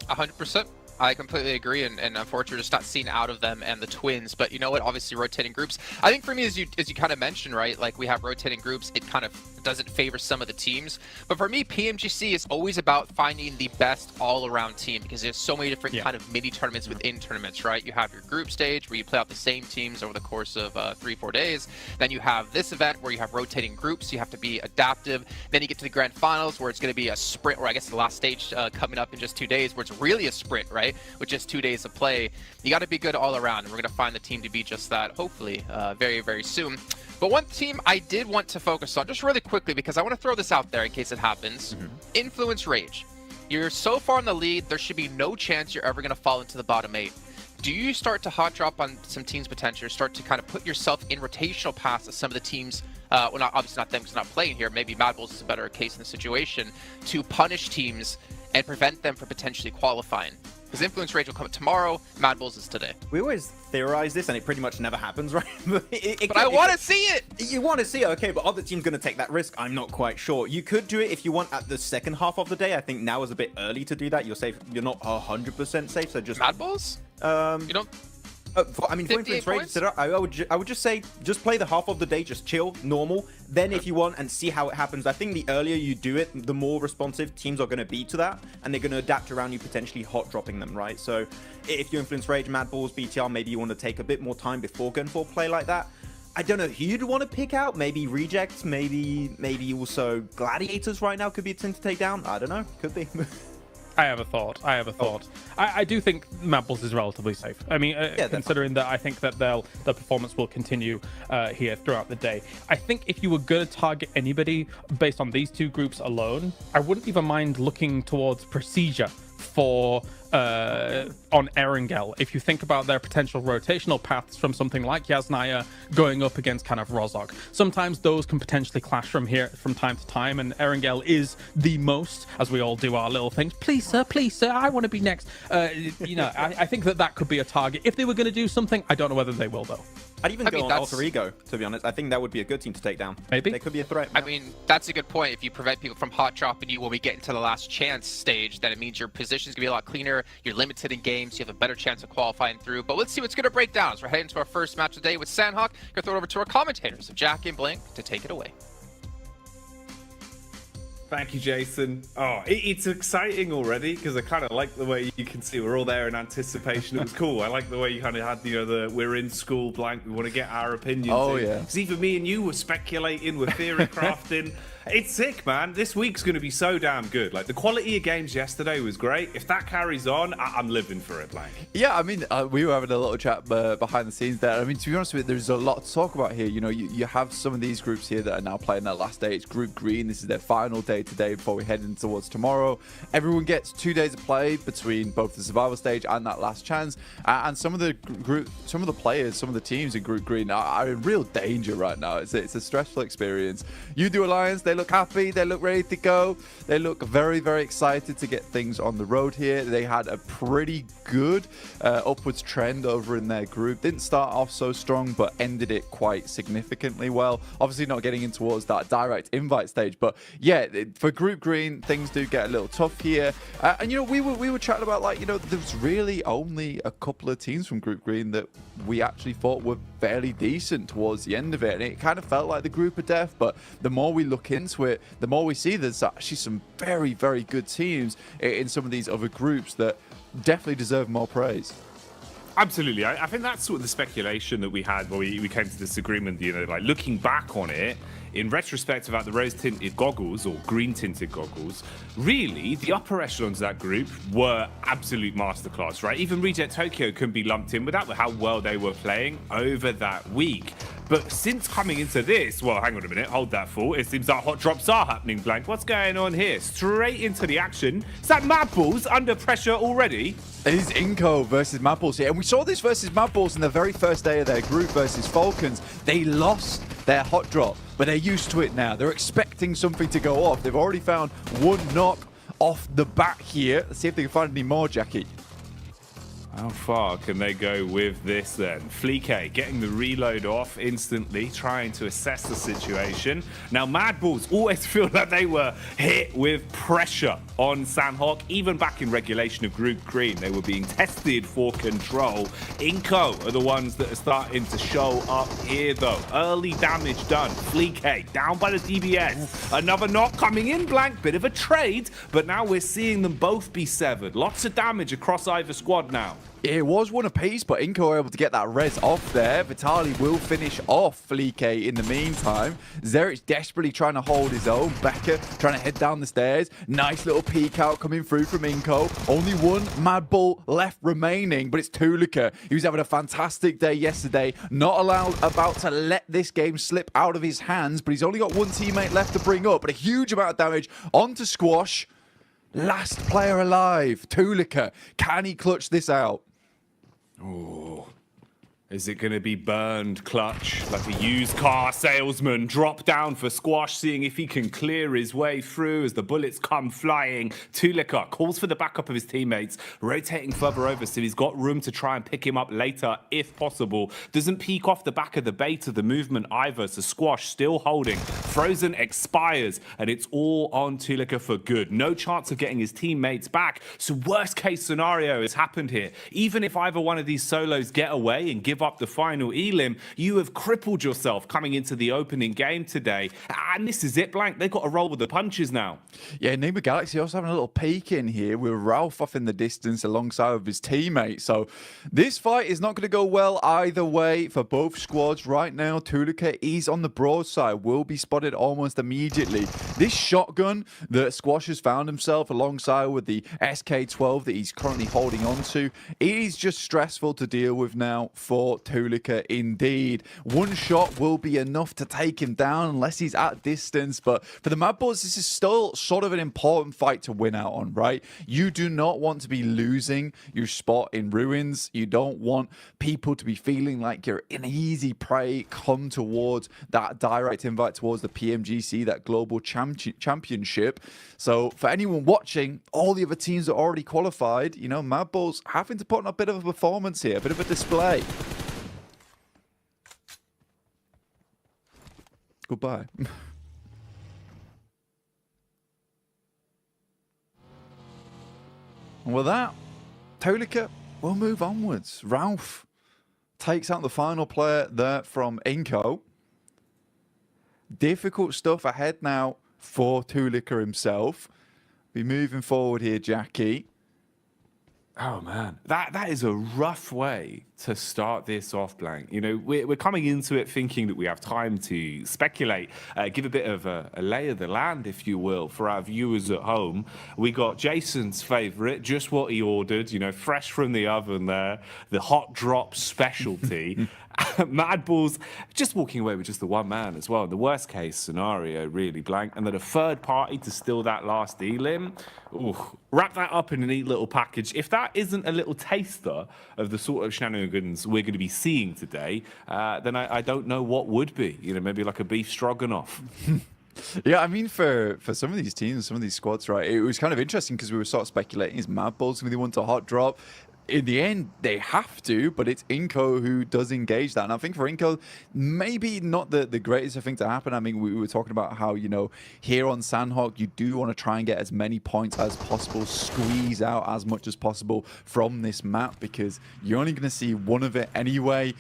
100%. I completely agree, and unfortunately, just not seen out of them and the Twins. But you know what? Obviously, rotating groups. I think for me, as you kind of mentioned, right? Like we have rotating groups. It kind of doesn't favor some of the teams. But for me, PMGC is always about finding the best all-around team, because there's so many different kind of mini tournaments within tournaments, right? You have your group stage where you play out the same teams over the course of 3-4 days. Then you have this event where you have rotating groups. You have to be adaptive. Then you get to the grand finals where it's going to be a sprint, or I guess the last stage coming up in just 2 days, where it's really a sprint, right? With just 2 days of play. You got to be good all around. And we're going to find the team to be just that, hopefully, very, very soon. But one team I did want to focus on, just really quickly, because I want to throw this out there in case it happens. Influence Rage. You're so far in the lead, there should be no chance you're ever going to fall into the bottom 8. Do you start to hot drop on some teams' potential, start to kind of put yourself in rotational paths of some of the teams, well, obviously not them because they're not playing here, maybe Mad Bulls is a better case in the situation, to punish teams and prevent them from potentially qualifying? Because Influence Rage will come tomorrow, Mad Bulls is today. We always theorize this, and it pretty much never happens, right? But I want to see it! You want to see it, okay, but other teams going to take that risk? I'm not quite sure. You could do it if you want at the second half of the day. I think now is a bit early to do that. You're safe. You're not 100% safe, so just... Mad Bulls? You don't... I mean, for Influence Rage, I would just say, just play the half of the day, just chill, normal. Then if you want, and see how it happens. I think the earlier you do it, the more responsive teams are going to be to that, and they're going to adapt around you potentially hot dropping them, right? So if you Influence Rage, Mad Bulls, BTR, maybe you want to take a bit more time before going for a play like that. I don't know who you'd want to pick out. Maybe Rejects, maybe also Gladiators right now could be a team to take down. I don't know, could be. I have a thought. I do think Mad Bulls is relatively safe. I mean, considering that I think that their performance will continue here throughout the day. I think if you were going to target anybody based on these two groups alone, I wouldn't even mind looking towards Procedure for on Erangel. If you think about their potential rotational paths from something like Yasnaya going up against kind of Rozok, sometimes those can potentially clash from time to time, and Erangel is the most, as we all do our little things. Please sir, I want to be next. You know, I think that could be a target. If they were going to do something, I don't know whether they will though. I'd even go on Alter Ego, to be honest. I think that would be a good team to take down. Maybe. They could be a threat. I mean, that's a good point. If you prevent people from hot dropping you when we get into the last chance stage, then it means your position's going to be a lot cleaner. You're limited in games. You have a better chance of qualifying through. But let's see what's going to break down as we're heading to our first match of the day with Sandhawk. Going to throw it over to our commentators, Jack and Blink, to take it away. Thank you, Jason. Oh, it's exciting already because I kind of like the way you can see we're all there in anticipation. It was cool. I like the way you kind of had, you know, we're in school blank. We want to get our opinions. Oh, in. yeah. Because even me and you were speculating, we're theory crafting. It's sick, man. This week's going to be so damn good. Like, the quality of games yesterday was great. If that carries on, I'm living for it, like. Yeah, I mean, we were having a little chat behind the scenes there. I mean, to be honest with you, there's a lot to talk about here. You know, you have some of these groups here that are now playing their last day. It's Group Green. This is their final day today before we head in towards tomorrow. Everyone gets 2 days of play between both the survival stage and that last chance. And some of the players, some of the teams in Group Green are in real danger right now. It's a stressful experience. U-Do Alliance, they look happy, they look ready to go, they look very, very excited to get things on the road here. They had a pretty good upwards trend over in their group. Didn't start off so strong, but ended it quite significantly well. Obviously not getting in towards that direct invite stage, but yeah, for Group Green, things do get a little tough here. And you know, we were chatting about, like, you know, there was really only a couple of teams from Group Green that we actually thought were fairly decent towards the end of it, and it kind of felt like the group of death. But the more we look into it, the more we see there's actually some very, very good teams in some of these other groups that definitely deserve more praise. Absolutely. I think that's sort of the speculation that we had when we came to this agreement, you know, like looking back on it, in retrospect about the rose-tinted goggles or green-tinted goggles, really, the upper echelons of that group were absolute masterclass, right? Even Reject Tokyo couldn't be lumped in with that, with how well they were playing over that week. But since coming into this, well, hang on a minute, hold that thought. It seems like hot drops are happening, Blank. What's going on here? Straight into the action. Is that Mad Balls under pressure already? It is Inco versus Mad Balls here. And we saw this versus Mad Balls in the very first day of their group versus Falcons. They lost their hot drop, but they're used to it now. They're expecting something to go off. They've already found one knock off the bat here. Let's see if they can find any more, Jackie. How far can they go with this then? Fleek getting the reload off instantly, trying to assess the situation. Now, Mad Balls always feel like they were hit with pressure on Sanhok. Even back in regulation of Group Green, they were being tested for control. Inco are the ones that are starting to show up here, though. Early damage done. Fleek down by the DBS. Another knock coming in, Blank. Bit of a trade, but now we're seeing them both be severed. Lots of damage across either squad now. It was one apiece, but Inco were able to get that res off there. Vitali will finish off Fleek in the meantime. Zerich desperately trying to hold his own. Becker trying to head down the stairs. Nice little peek out coming through from Inco. Only one Mad Bull left remaining, but it's Tulika. He was having a fantastic day yesterday. Not about to let this game slip out of his hands, but he's only got one teammate left to bring up. But a huge amount of damage onto Squash. Last player alive, Tulika. Can he clutch this out? Oh, is it going to be burned clutch like a used car salesman? Drop down for Squash, seeing if he can clear his way through as the bullets come flying. Tulika calls for the backup of his teammates, rotating further over so he's got room to try and pick him up later if possible. Doesn't peek off the back of the bait of the movement either, so Squash still holding. Frozen expires, and it's all on Tulika for good. No chance of getting his teammates back, so worst case scenario has happened here. Even if either one of these solos get away and give up the final elim, you have crippled yourself coming into the opening game today. And this is it, Blank. They've got to roll with the punches now. Yeah, Nima Galaxy also having a little peek in here with Ralph off in the distance alongside of his teammate. So this fight is not going to go well either way for both squads right now. Tulika is on the broadside, will be spotted almost immediately. This shotgun that Squash has found himself alongside with the SK-12 that he's currently holding on to, it is just stressful to deal with now for Tulika indeed. One shot will be enough to take him down unless he's at distance, but for the Mad Bulls, this is still sort of an important fight to win out on, right? You do not want to be losing your spot in Ruins. You don't want people to be feeling like you're an easy prey come towards that direct invite towards the PMGC, that global championship. So for anyone watching, all the other teams are already qualified. You know, Mad Bulls having to put on a bit of a performance here, a bit of a display. Goodbye. And with that, Tulika will move onwards. Ralph takes out the final player there from Inco. Difficult stuff ahead now for Tulika himself. Be moving forward here, Jackie. Oh man, that is a rough way to start this off, Blank. You know, we're coming into it thinking that we have time to speculate, give a bit of a lay of the land, if you will, for our viewers at home. We got Jason's favourite, just what he ordered, you know, fresh from the oven there, the hot drop specialty. Mad Balls just walking away with just the one man as well. The worst case scenario, really, Blank. And then a third party to steal that last elim. Ooh, wrap that up in a neat little package. If that isn't a little taster of the sort of shenanigans we're going to be seeing today, then I don't know what would be. You know, maybe like a beef stroganoff. Yeah, I mean, for some of these teams, some of these squads, right, it was kind of interesting because we were sort of speculating, is Mad Balls going to want a hot drop? In the end, they have to, but it's Inco who does engage that. And I think for Inco, maybe not the greatest thing to happen. I mean, we were talking about how, you know, here on Sanhok, you do want to try and get as many points as possible, squeeze out as much as possible from this map, because you're only going to see one of it anyway.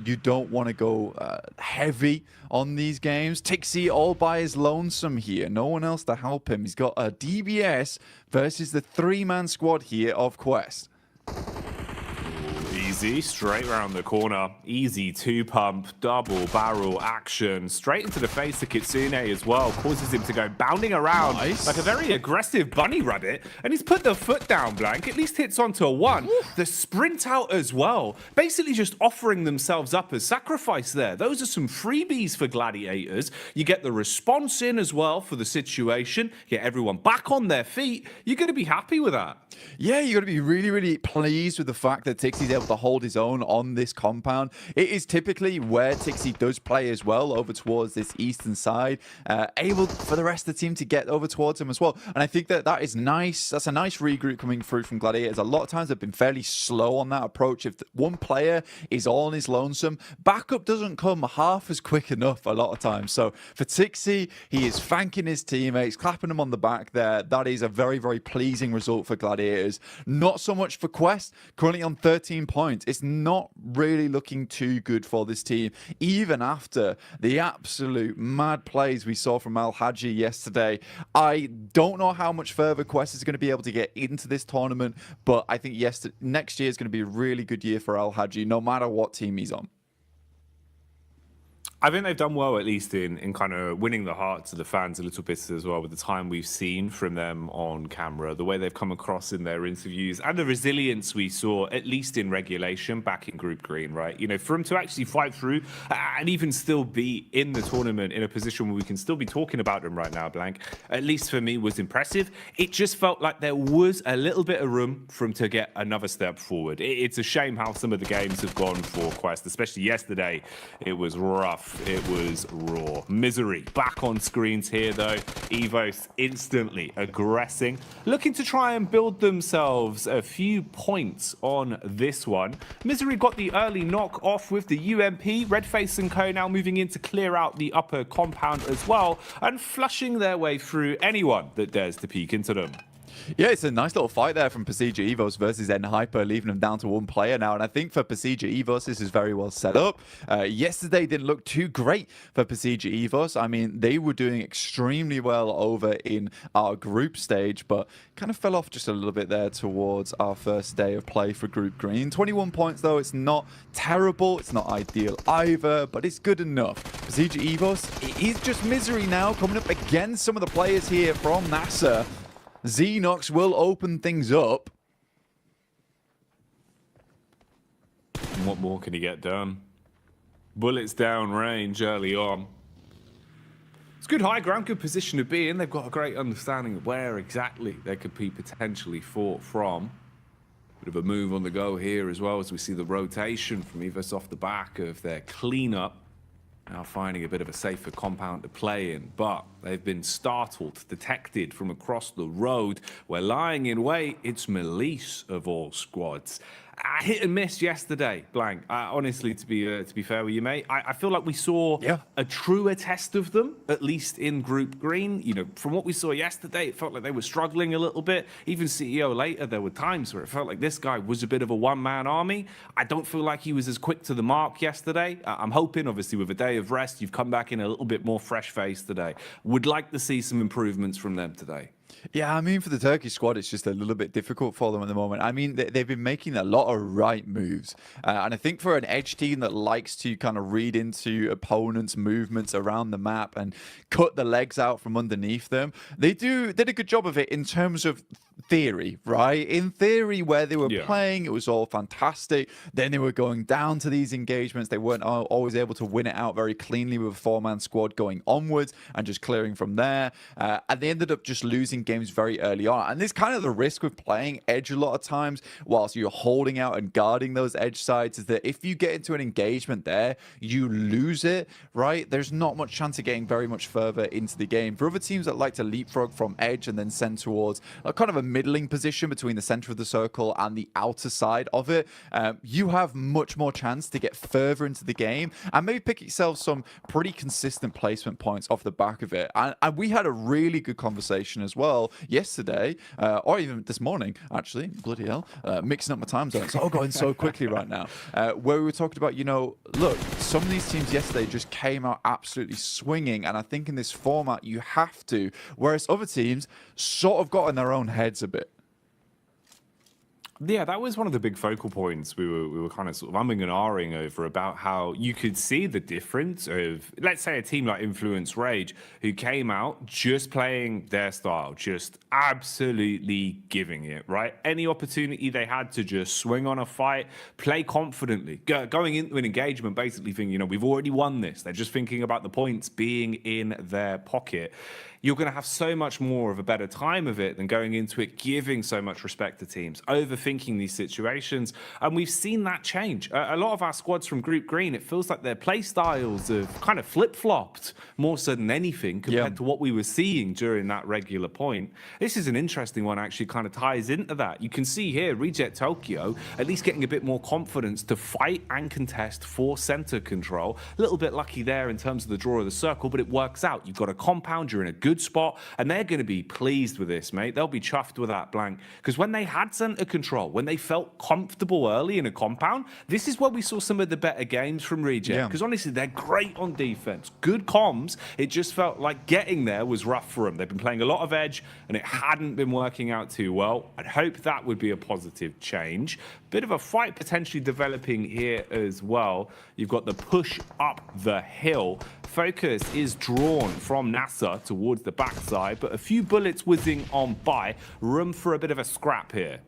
You don't want to go heavy on these games. Tixie all by his lonesome here. No one else to help him. He's got a DBS versus the three-man squad here of Quest. easy, straight around the corner. Easy 2-pump, double barrel action. Straight into the face of Kitsune as well. Causes him to go bounding around like a very aggressive bunny rabbit. And he's put the foot down, Blank. At least hits onto a 1. The sprint out as well. Basically just offering themselves up as sacrifice there. Those are some freebies for Gladiators. You get the response in as well for the situation. Get everyone back on their feet. You're going to be happy with that. Yeah, you got to be really, really pleased with the fact that Tixie's able to hold his own on this compound. It is typically where Tixie does play as well, over towards this eastern side, able for the rest of the team to get over towards him as well. And I think that that is nice. That's a nice regroup coming through from Gladiators. A lot of times they've been fairly slow on that approach. If one player is all on his lonesome, backup doesn't come half as quick enough a lot of times. So for Tixie, he is thanking his teammates, clapping them on the back there. That is a very, very pleasing result for Gladiators. Not so much for Quest, currently on 13 points. It's not really looking too good for this team, even after the absolute mad plays we saw from Al Haji yesterday. I don't know how much further Quest is going to be able to get into this tournament, but I think next year is going to be a really good year for Al Haji, no matter what team he's on. I think they've done well, at least in kind of winning the hearts of the fans a little bit as well, with the time we've seen from them on camera, the way they've come across in their interviews, and the resilience we saw, at least in regulation, back in Group Green, right? You know, for them to actually fight through and even still be in the tournament in a position where we can still be talking about them right now, Blank, at least for me, was impressive. It just felt like there was a little bit of room for them to get another step forward. It's a shame how some of the games have gone for Quest, especially yesterday. It was rough. It was raw. Misery back on screens here, though. Evos instantly aggressing, looking to try and build themselves a few points on this one. Misery got the early knock off with the UMP. Redface and Co now moving in to clear out the upper compound as well, and flushing their way through anyone that dares to peek into them. Yeah, it's a nice little fight there from Pasija Evos versus N-Hyper, leaving them down to one player now. And I think for Pasija Evos, this is very well set up. Yesterday didn't look too great for Pasija Evos. I mean, they were doing extremely well over in our group stage, but kind of fell off just a little bit there towards our first day of play for Group Green. 21 points, though. It's not terrible. It's not ideal either, but it's good enough. Pasija Evos, it is just Misery now, coming up against some of the players here from NASA. Xenox will open things up. And what more can he get done? Bullets down range early on. It's good high ground, good position to be in. They've got a great understanding of where exactly they could be potentially fought from. Bit of a move on the go here as well, as we see the rotation from Evos off the back of their cleanup. Now finding a bit of a safer compound to play in, but they've been startled, detected from across the road. We're lying in wait. It's Melise of all squads. Hit and miss yesterday, Blank. Honestly, to be fair with you, mate, I feel like we saw a truer test of them, at least in Group Green. You know, from what we saw yesterday, it felt like they were struggling a little bit. Even CEO later, there were times where it felt like this guy was a bit of a one-man army. I don't feel like he was as quick to the mark yesterday. I'm hoping, obviously, with a day of rest, you've come back in a little bit more fresh-faced today. Would like to see some improvements from them today. Yeah, I mean, for the Turkish squad, it's just a little bit difficult for them at the moment. I mean, they've been making a lot of right moves. And I think for an edge team that likes to kind of read into opponents' movements around the map and cut the legs out from underneath them, they did a good job of it in terms of theory, right? In theory, where they were playing, it was all fantastic. Then they were going down to these engagements. They weren't always able to win it out very cleanly with a four-man squad going onwards and just clearing from there. And they ended up just losing games very early on. And this kind of the risk with playing edge a lot of times whilst you're holding out and guarding those edge sides is that if you get into an engagement there, you lose it, right? There's not much chance of getting very much further into the game. For other teams that like to leapfrog from edge and then send towards a kind of a middling position between the center of the circle and the outer side of it, you have much more chance to get further into the game and maybe pick yourself some pretty consistent placement points off the back of it. And we had a really good conversation as well yesterday, or even this morning, actually, bloody hell, mixing up my time zones, all going so quickly right now, where we were talking about, you know, look, some of these teams yesterday just came out absolutely swinging, and I think in this format you have to, whereas other teams sort of got in their own heads a bit. Yeah, that was one of the big focal points we were kind of sort of umming and ahhing over, about how you could see the difference of, let's say, a team like Influence Rage, who came out just playing their style, just absolutely giving it, right? Any opportunity they had to just swing on a fight, play confidently, going into an engagement basically thinking, you know, we've already won this. They're just thinking about the points being in their pocket. You're going to have so much more of a better time of it than going into it giving so much respect to teams, overthinking these situations. And we've seen that change. A lot of our squads from Group Green, it feels like their play styles have kind of flip-flopped more so than anything compared to what we were seeing during that regular point. This is an interesting one, actually kind of ties into that. You can see here, Reject Tokyo at least getting a bit more confidence to fight and contest for center control. A little bit lucky there in terms of the draw of the circle, but it works out. You've got a compound, you're in a good spot, and they're going to be pleased with this, mate. They'll be chuffed with that blank, because when they had center control, when they felt comfortable early in a compound, this is where we saw some of the better games from Reject, because honestly, they're great on defense, good comms. It just felt like getting there was rough for them. They've been playing a lot of edge, and it hadn't been working out too well. I'd hope that would be a positive change. Bit of a fight potentially developing here as well. You've got the push up the hill. Focus is drawn from NASA towards the backside, but a few bullets whizzing on by. Room for a bit of a scrap here.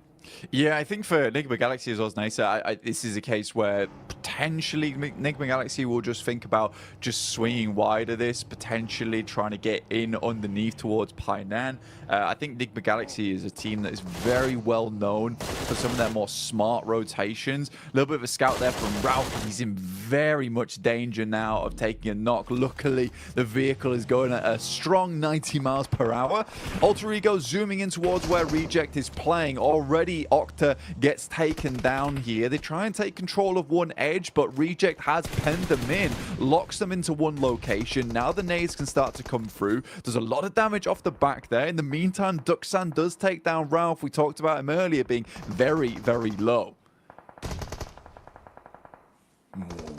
Yeah, I think for Enigma Galaxy as well as NASA, this is a case where potentially Enigma Galaxy will just think about just swinging wide of this, potentially trying to get in underneath towards Painan. I think Enigma Galaxy is a team that is very well known for some of their more smart rotations. A little bit of a scout there from Ralph. He's in very much danger now of taking a knock. Luckily, the vehicle is going at a strong 90 miles per hour. Alter Ego zooming in towards where Reject is playing. Already Octa gets taken down here. They try and take control of one edge, but Reject has penned them in, locks them into one location. Now the nades can start to come through. There's a lot of damage off the back there. In the meantime, Duxan does take down Ralph. We talked about him earlier being very, very low.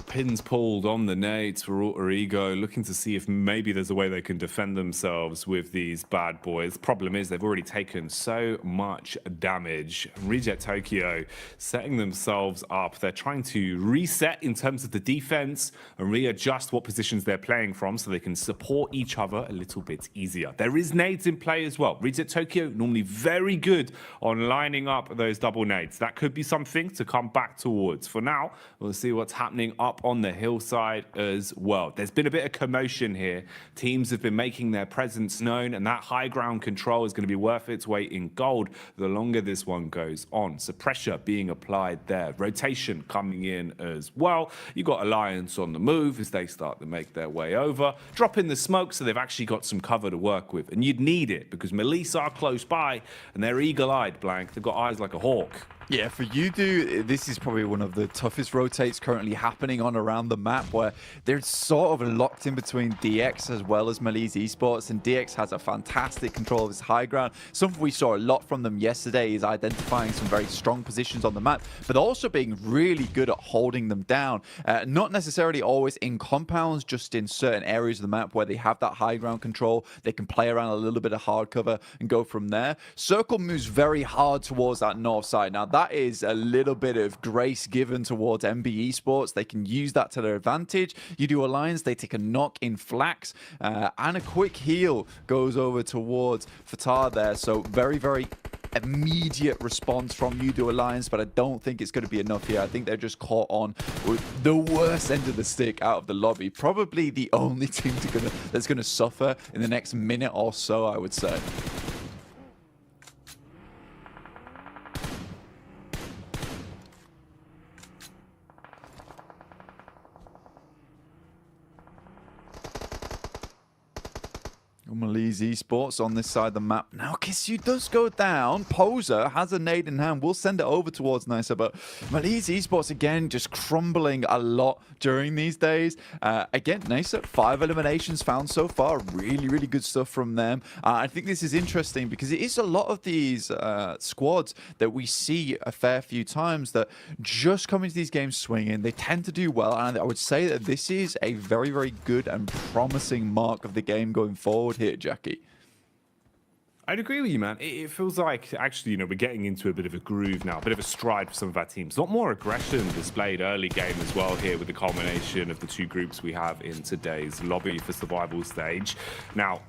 Pins pulled on the nades for Alter Ego, looking to see if maybe there's a way they can defend themselves with these bad boys. Problem is, they've already taken so much damage. Reject Tokyo setting themselves up. They're trying to reset in terms of the defense and readjust what positions they're playing from so they can support each other a little bit easier. There is nades in play as well. Reject Tokyo normally very good on lining up those double nades. That could be something to come back towards. For now, we'll see what's happening up on the hillside as well. There's been a bit of commotion here. Teams have been making their presence known, and that high ground control is going to be worth its weight in gold the longer this one goes on. So pressure being applied there. Rotation coming in as well. You've got Alliance on the move as they start to make their way over. Drop in the smoke so they've actually got some cover to work with. And you'd need it because Melissa are close by and they're eagle-eyed, Blank. They've got eyes like a hawk. Yeah, for Yudu, this is probably one of the toughest rotates currently happening on around the map, where they're sort of locked in between DX as well as Malise Esports, and DX has a fantastic control of his high ground. Something we saw a lot from them yesterday is identifying some very strong positions on the map, but also being really good at holding them down. Not necessarily always in compounds, just in certain areas of the map where they have that high ground control. They can play around a little bit of hard cover and go from there. Circle moves very hard towards that north side. Now, that is a little bit of grace given towards MB Esports. They can use that to their advantage. You do Alliance, they take a knock in Flax, and a quick heal goes over towards Fatah there. So very, very immediate response from Yudu Alliance, but I don't think it's going to be enough here. I think they're just caught on with the worst end of the stick out of the lobby. Probably the only team that's going to suffer in the next minute or so, I would say. Malise Esports on this side of the map. Now Kisyu does go down. Poser has a nade in hand. We'll send it over towards Nisa, but Malise Esports again just crumbling a lot during these days. Again, Nisa, 5 eliminations found so far. Really, really good stuff from them. I think this is interesting because it is a lot of these squads that we see a fair few times that just come into these games swinging. They tend to do well, and I would say that this is a very, very good and promising mark of the game going forward here, Jackie. I'd agree with you, man. It feels like, actually, you know, we're getting into a bit of a groove now, a bit of a stride for some of our teams. A lot more aggression displayed early game as well here with the culmination of the two groups we have in today's lobby for survival stage. Now,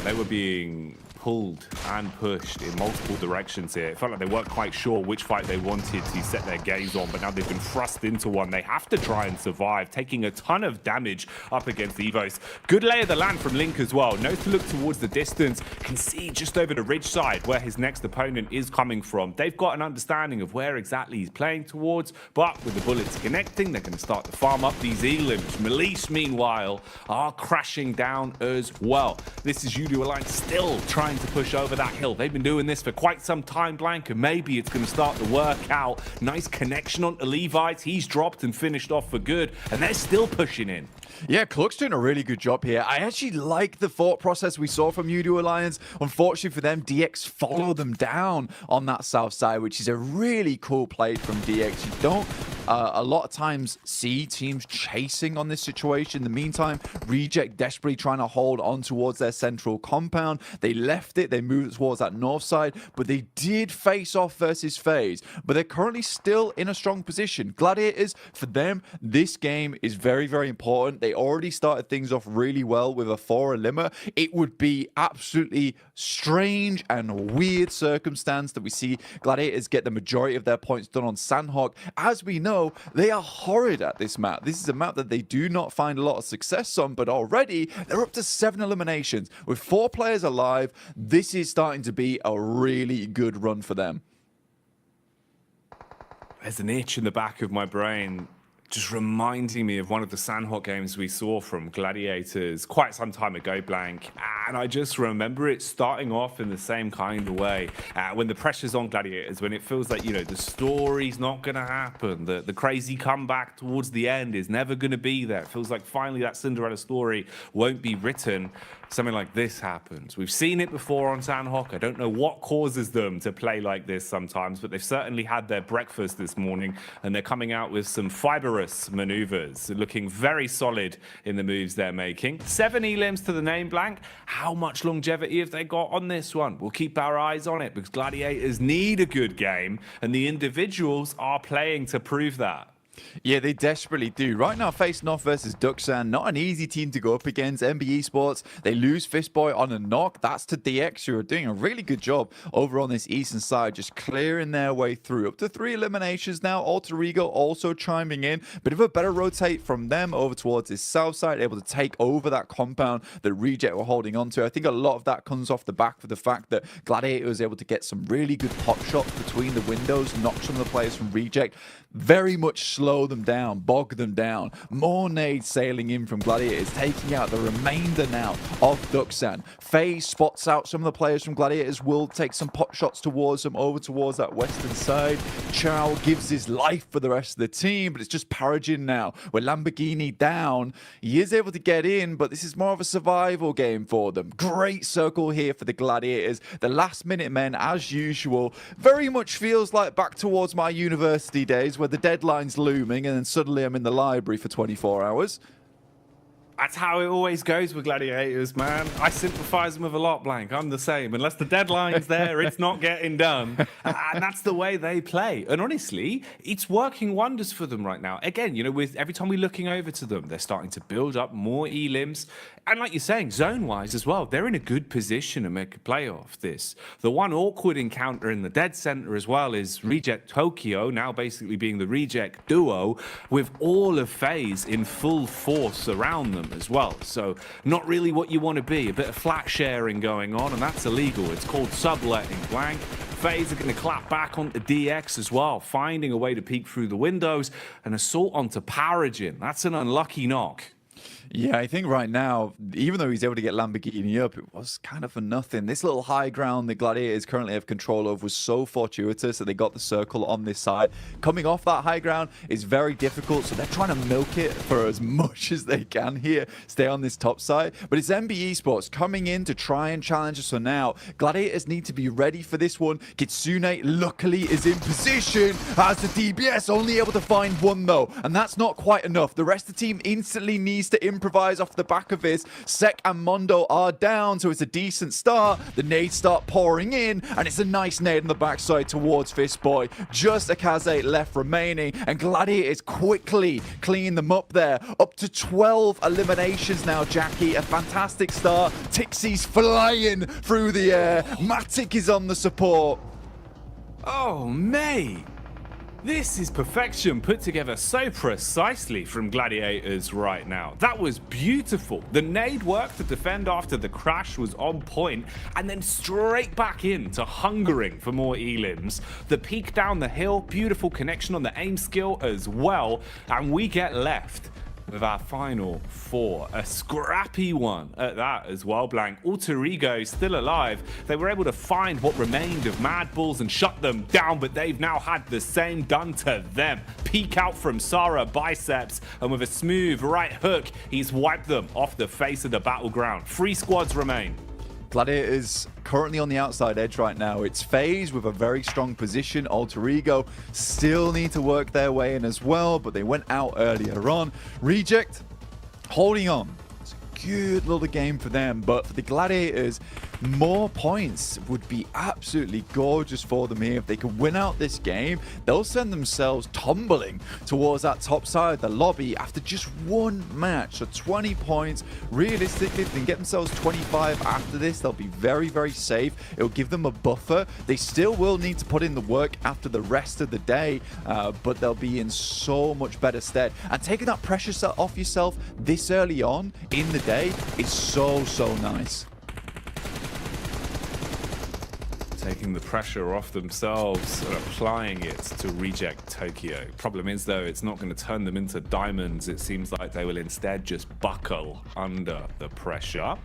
they were being pulled and pushed in multiple directions here. It felt like they weren't quite sure which fight they wanted to set their gaze on, but now they've been thrust into one. They have to try and survive, taking a ton of damage up against Evos. Good lay of the land from Link as well. Knows to look towards the distance, can see just over the ridge side where his next opponent is coming from. They've got an understanding of where exactly he's playing towards, but with the bullets connecting, they're going to start to farm up these elims. Melise, meanwhile, are crashing down as well. This is UDU Alliance still trying to push over that hill. They've been doing this for quite some time, Blank, and maybe it's going to start to work out. Nice connection onto Levites. He's dropped and finished off for good, and they're still pushing in. Yeah, Cluck's doing a really good job here. I actually like the thought process we saw from UDU Alliance. Unfortunately for them, DX follow them down on that south side, which is a really cool play from DX. You don't a lot of times see teams chasing on this situation. In the meantime, Reject desperately trying to hold on towards their central compound. They left it, they moved towards that north side, but they did face off versus FaZe. But they're currently still in a strong position. Gladiators, for them, this game is very, very important. They already started things off really well with a 4 eliminer. It would be absolutely strange and weird circumstance that we see Gladiators get the majority of their points done on Sandhawk. As we know, they are horrid at this map. This is a map that they do not find a lot of success on, but already they're up to 7 eliminations. With 4 players alive, this is starting to be a really good run for them. There's an itch in the back of my brain just reminding me of one of the Sandhawk games we saw from Gladiators quite some time ago, Blank. And I just remember it starting off in the same kind of way. When the pressure's on Gladiators, when it feels like, you know, the story's not going to happen, the crazy comeback towards the end is never going to be there. It feels like finally that Cinderella story won't be written. Something like this happens. We've seen it before on Sandhawk. I don't know what causes them to play like this sometimes, but they've certainly had their breakfast this morning, and they're coming out with some fibrous maneuvers, looking very solid in the moves they're making. 7 elims to the name, Blank. How much longevity have they got on this one? We'll keep our eyes on it because Gladiators need a good game, and the individuals are playing to prove that. Yeah, they desperately do. Right now, facing off versus Duxan, not an easy team to go up against. MB Esports, they lose Fistboy on a knock. That's to DX, who are doing a really good job over on this eastern side, just clearing their way through. Up to 3 eliminations now. Alter Ego also chiming in. Bit of a better rotate from them over towards this south side, able to take over that compound that Reject were holding on to. I think a lot of that comes off the back of the fact that Gladiator was able to get some really good pop shots between the windows, knock some of the players from Reject. Very much slow them down, bog them down. More nades sailing in from Gladiators, taking out the remainder now of Duxan. FaZe spots out some of the players from Gladiators, will take some pot shots towards them, over towards that western side. Chow gives his life for the rest of the team, but it's just Paragin now. With Lamborghini down, he is able to get in, but this is more of a survival game for them. Great circle here for the Gladiators. The last minute men, as usual, very much feels like back towards my university days where the deadline's looming and then suddenly I'm in the library for 24 hours. That's how it always goes with Gladiators, man. I sympathize them with a lot, Blank. I'm the same. Unless the deadline's there, it's not getting done. And that's the way they play. And honestly, it's working wonders for them right now. Again, you know, with every time we're looking over to them, they're starting to build up more elims. And like you're saying, zone-wise as well, they're in a good position to make a play off this. The one awkward encounter in the dead center as well is Reject Tokyo, now basically being the Reject duo, with all of FaZe in full force around them as well. So not really what you want to be. A bit of flat sharing going on, and that's illegal. It's called subletting, Blank. FaZe are going to clap back onto DX as well, finding a way to peek through the windows. An assault onto Paragin. That's an unlucky knock. Yeah, I think right now, even though he's able to get Lamborghini up, it was kind of for nothing. This little high ground the Gladiators currently have control of was so fortuitous that they got the circle on this side. Coming off that high ground is very difficult, so they're trying to milk it for as much as they can here, stay on this top side. But it's MB Esports coming in to try and challenge us. So now, Gladiators need to be ready for this one. Kitsune luckily is in position as the DBS, only able to find one though, and that's not quite enough. The rest of the team instantly needs needs to improvise off the back of this. Sek and Mondo are down, so it's a decent start. The nades start pouring in, and it's a nice nade on the backside towards Fistboy. Just Akaze left remaining, and Gladiators quickly clean them up there. Up to 12 eliminations now, Jackie. A fantastic start. Tixie's flying through the air. Matic is on the support. Oh, mate. This is perfection put together so precisely from Gladiators right now. That was beautiful. The nade work to defend after the crash was on point, and then straight back into hungering for more elims. The peek down the hill, beautiful connection on the aim skill as well, and we get left with our final 4. A scrappy one at that as well, Blank. Alter Ego still alive. They were able to find what remained of Mad Bulls and shut them down, but they've now had the same done to them. Peek out from Sara Biceps, and with a smooth right hook, he's wiped them off the face of the battleground. 3 squads remain. Gladiators currently on the outside edge right now. It's FaZe with a very strong position. Alter Ego still need to work their way in as well, but they went out earlier on. Reject holding on. It's a good little game for them, but for the Gladiators, more points would be absolutely gorgeous for them here. If they could win out this game, they'll send themselves tumbling towards that top side of the lobby after just one match. So 20 points. Realistically, if they can get themselves 25 after this, they'll be very, very safe. It'll give them a buffer. They still will need to put in the work after the rest of the day, but they'll be in so much better stead. And taking that pressure off yourself this early on in the day is so, so nice. Taking the pressure off themselves and applying it to Reject Tokyo. Problem is, though, it's not going to turn them into diamonds. It seems like they will instead just buckle under the pressure.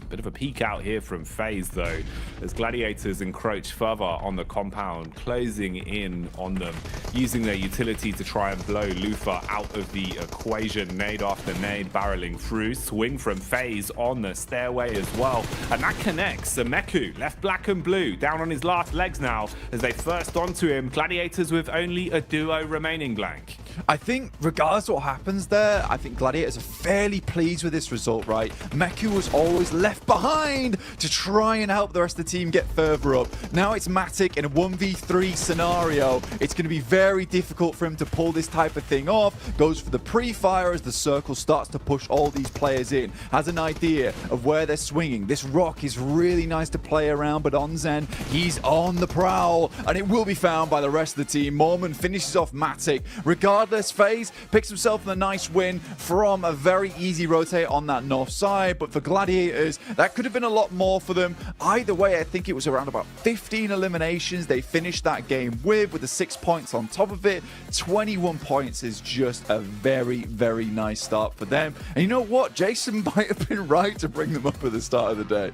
Bit of a peek out here from FaZe, though, as Gladiators encroach further on the compound, closing in on them, using their utility to try and blow Lufa out of the equation. Nade after nade barreling through. Swing from FaZe on the stairway as well. And that connects. Meku left black and blue, down on his last legs now as they first onto him. Gladiators with only a duo remaining, Blank. I think regardless of what happens there, I think Gladiators are fairly pleased with this result, right? Meku was always left behind to try and help the rest of the team get further up. Now it's Matic in a 1v3 scenario. It's going to be very difficult for him to pull this type of thing off. Goes for the pre-fire as the circle starts to push all these players in. Has an idea of where they're swinging. This rock is really nice to play around, but Onzen, he's on the prowl, and it will be found by the rest of the team. Mormon finishes off Matic. Regardless, FaZe picks himself a nice win from a very easy rotate on that north side, but for Gladiators, that could have been a lot more for them. Either way, I think it was around about 15 eliminations they finished that game with the 6 points on top of it. 21 points is just a very, very nice start for them. And you know what? Jason might have been right to bring them up at the start of the day.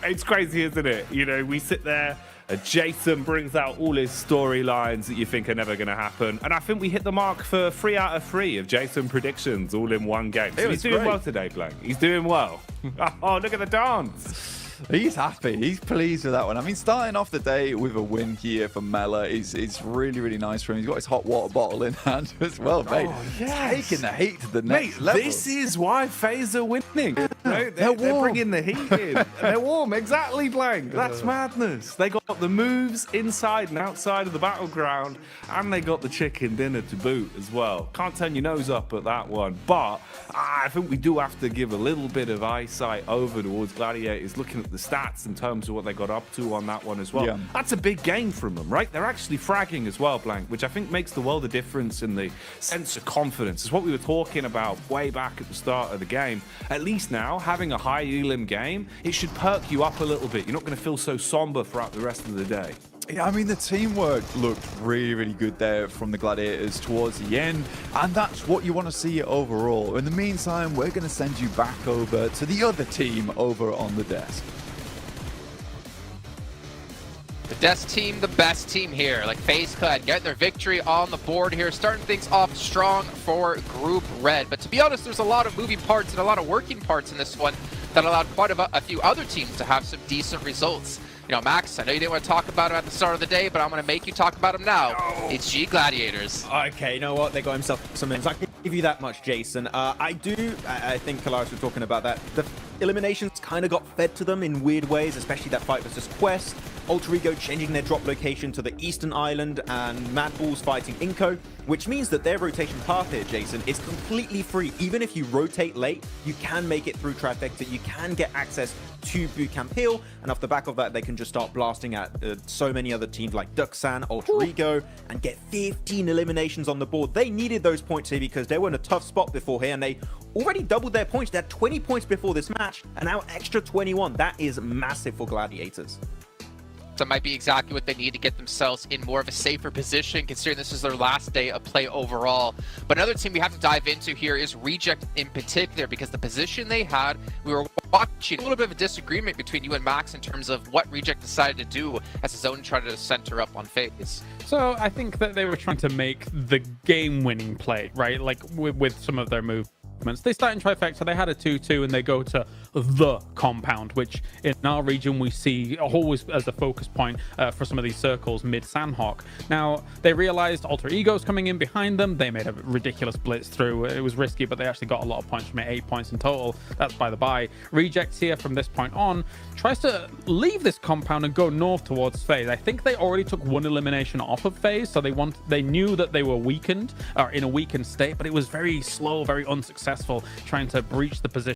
It's crazy, isn't it? You know, we sit there, Jason brings out all his storylines that you think are never going to happen. And I think we hit the mark for 3 out of 3 of Jason predictions all in one game. So he's doing well today, Blank. He's doing well. Oh, look at the dance. He's happy. He's pleased with that one. I mean, starting off the day with a win here for Mela is really, really nice for him. He's got his hot water bottle in hand as well, mate. Oh, yes. Taking the heat to the next level. This is why FaZe are winning. No, they're bringing the heat in. And they're warm. Exactly, Blank. That's madness. They got the moves inside and outside of the battleground, and they got the chicken dinner to boot as well. Can't turn your nose up at that one. But I think we do have to give a little bit of eyesight over towards Gladiators, looking at the stats in terms of what they got up to on that one as well. Yeah. That's a big gain from them, right? They're actually fragging as well, Blank, which I think makes the world of difference in the sense of confidence. It's what we were talking about way back at the start of the game. At least now, having a high elim game, it should perk you up a little bit. You're not going to feel so somber throughout the rest of the day. Yeah, I mean, the teamwork looked really, really good there from the Gladiators towards the end, and that's what you want to see overall. In the meantime, we're going to send you back over to the other team over on the desk. The Desk team, the best team here. Like FaZe could get their victory on the board here, starting things off strong for Group Red. But to be honest, there's a lot of moving parts and a lot of working parts in this one that allowed quite a few other teams to have some decent results. You know, Max, I know you didn't want to talk about him at the start of the day, but I'm going to make you talk about him now. It's G Gladiators. Okay, you know what? They got himself some wins. I can give you that much, Jason. I think Kalaris was talking about that. The eliminations kind of got fed to them in weird ways, especially that fight versus Quest. Alter Ego changing their drop location to the Eastern Island, and Mad Balls fighting Inko, which means that their rotation path here, Jason, is completely free. Even if you rotate late, you can make it through Trifecta, you can get access to Bootcamp Hill, and off the back of that, they can just start blasting at so many other teams like Duxan, Alter Ego, and get 15 eliminations on the board. They needed those points here because they were in a tough spot before here, and they already doubled their points. They had 20 points before this match, and now extra 21. That is massive for Gladiators. That might be exactly what they need to get themselves in more of a safer position, considering this is their last day of play overall. But another team we have to dive into here is Reject in particular, because the position they had, we were watching a little bit of a disagreement between you and Max in terms of what Reject decided to do as his own tried to center up on FaZe. So I think that they were trying to make the game-winning play, right? Like with some of their moves. They start in Trifecta, they had a 2-2, and they go to the compound, which in our region we see always as a focus point for some of these circles mid-Sandhawk. Now, they realized Alter Ego's coming in behind them. They made a ridiculous blitz through. It was risky, but they actually got a lot of points from it, 8 points in total. That's by the by. Rejects here from this point on tries to leave this compound and go north towards FaZe. I think they already took one elimination off of FaZe, so they knew that they were weakened, or in a weakened state, but it was very slow, very unsuccessful trying to breach the position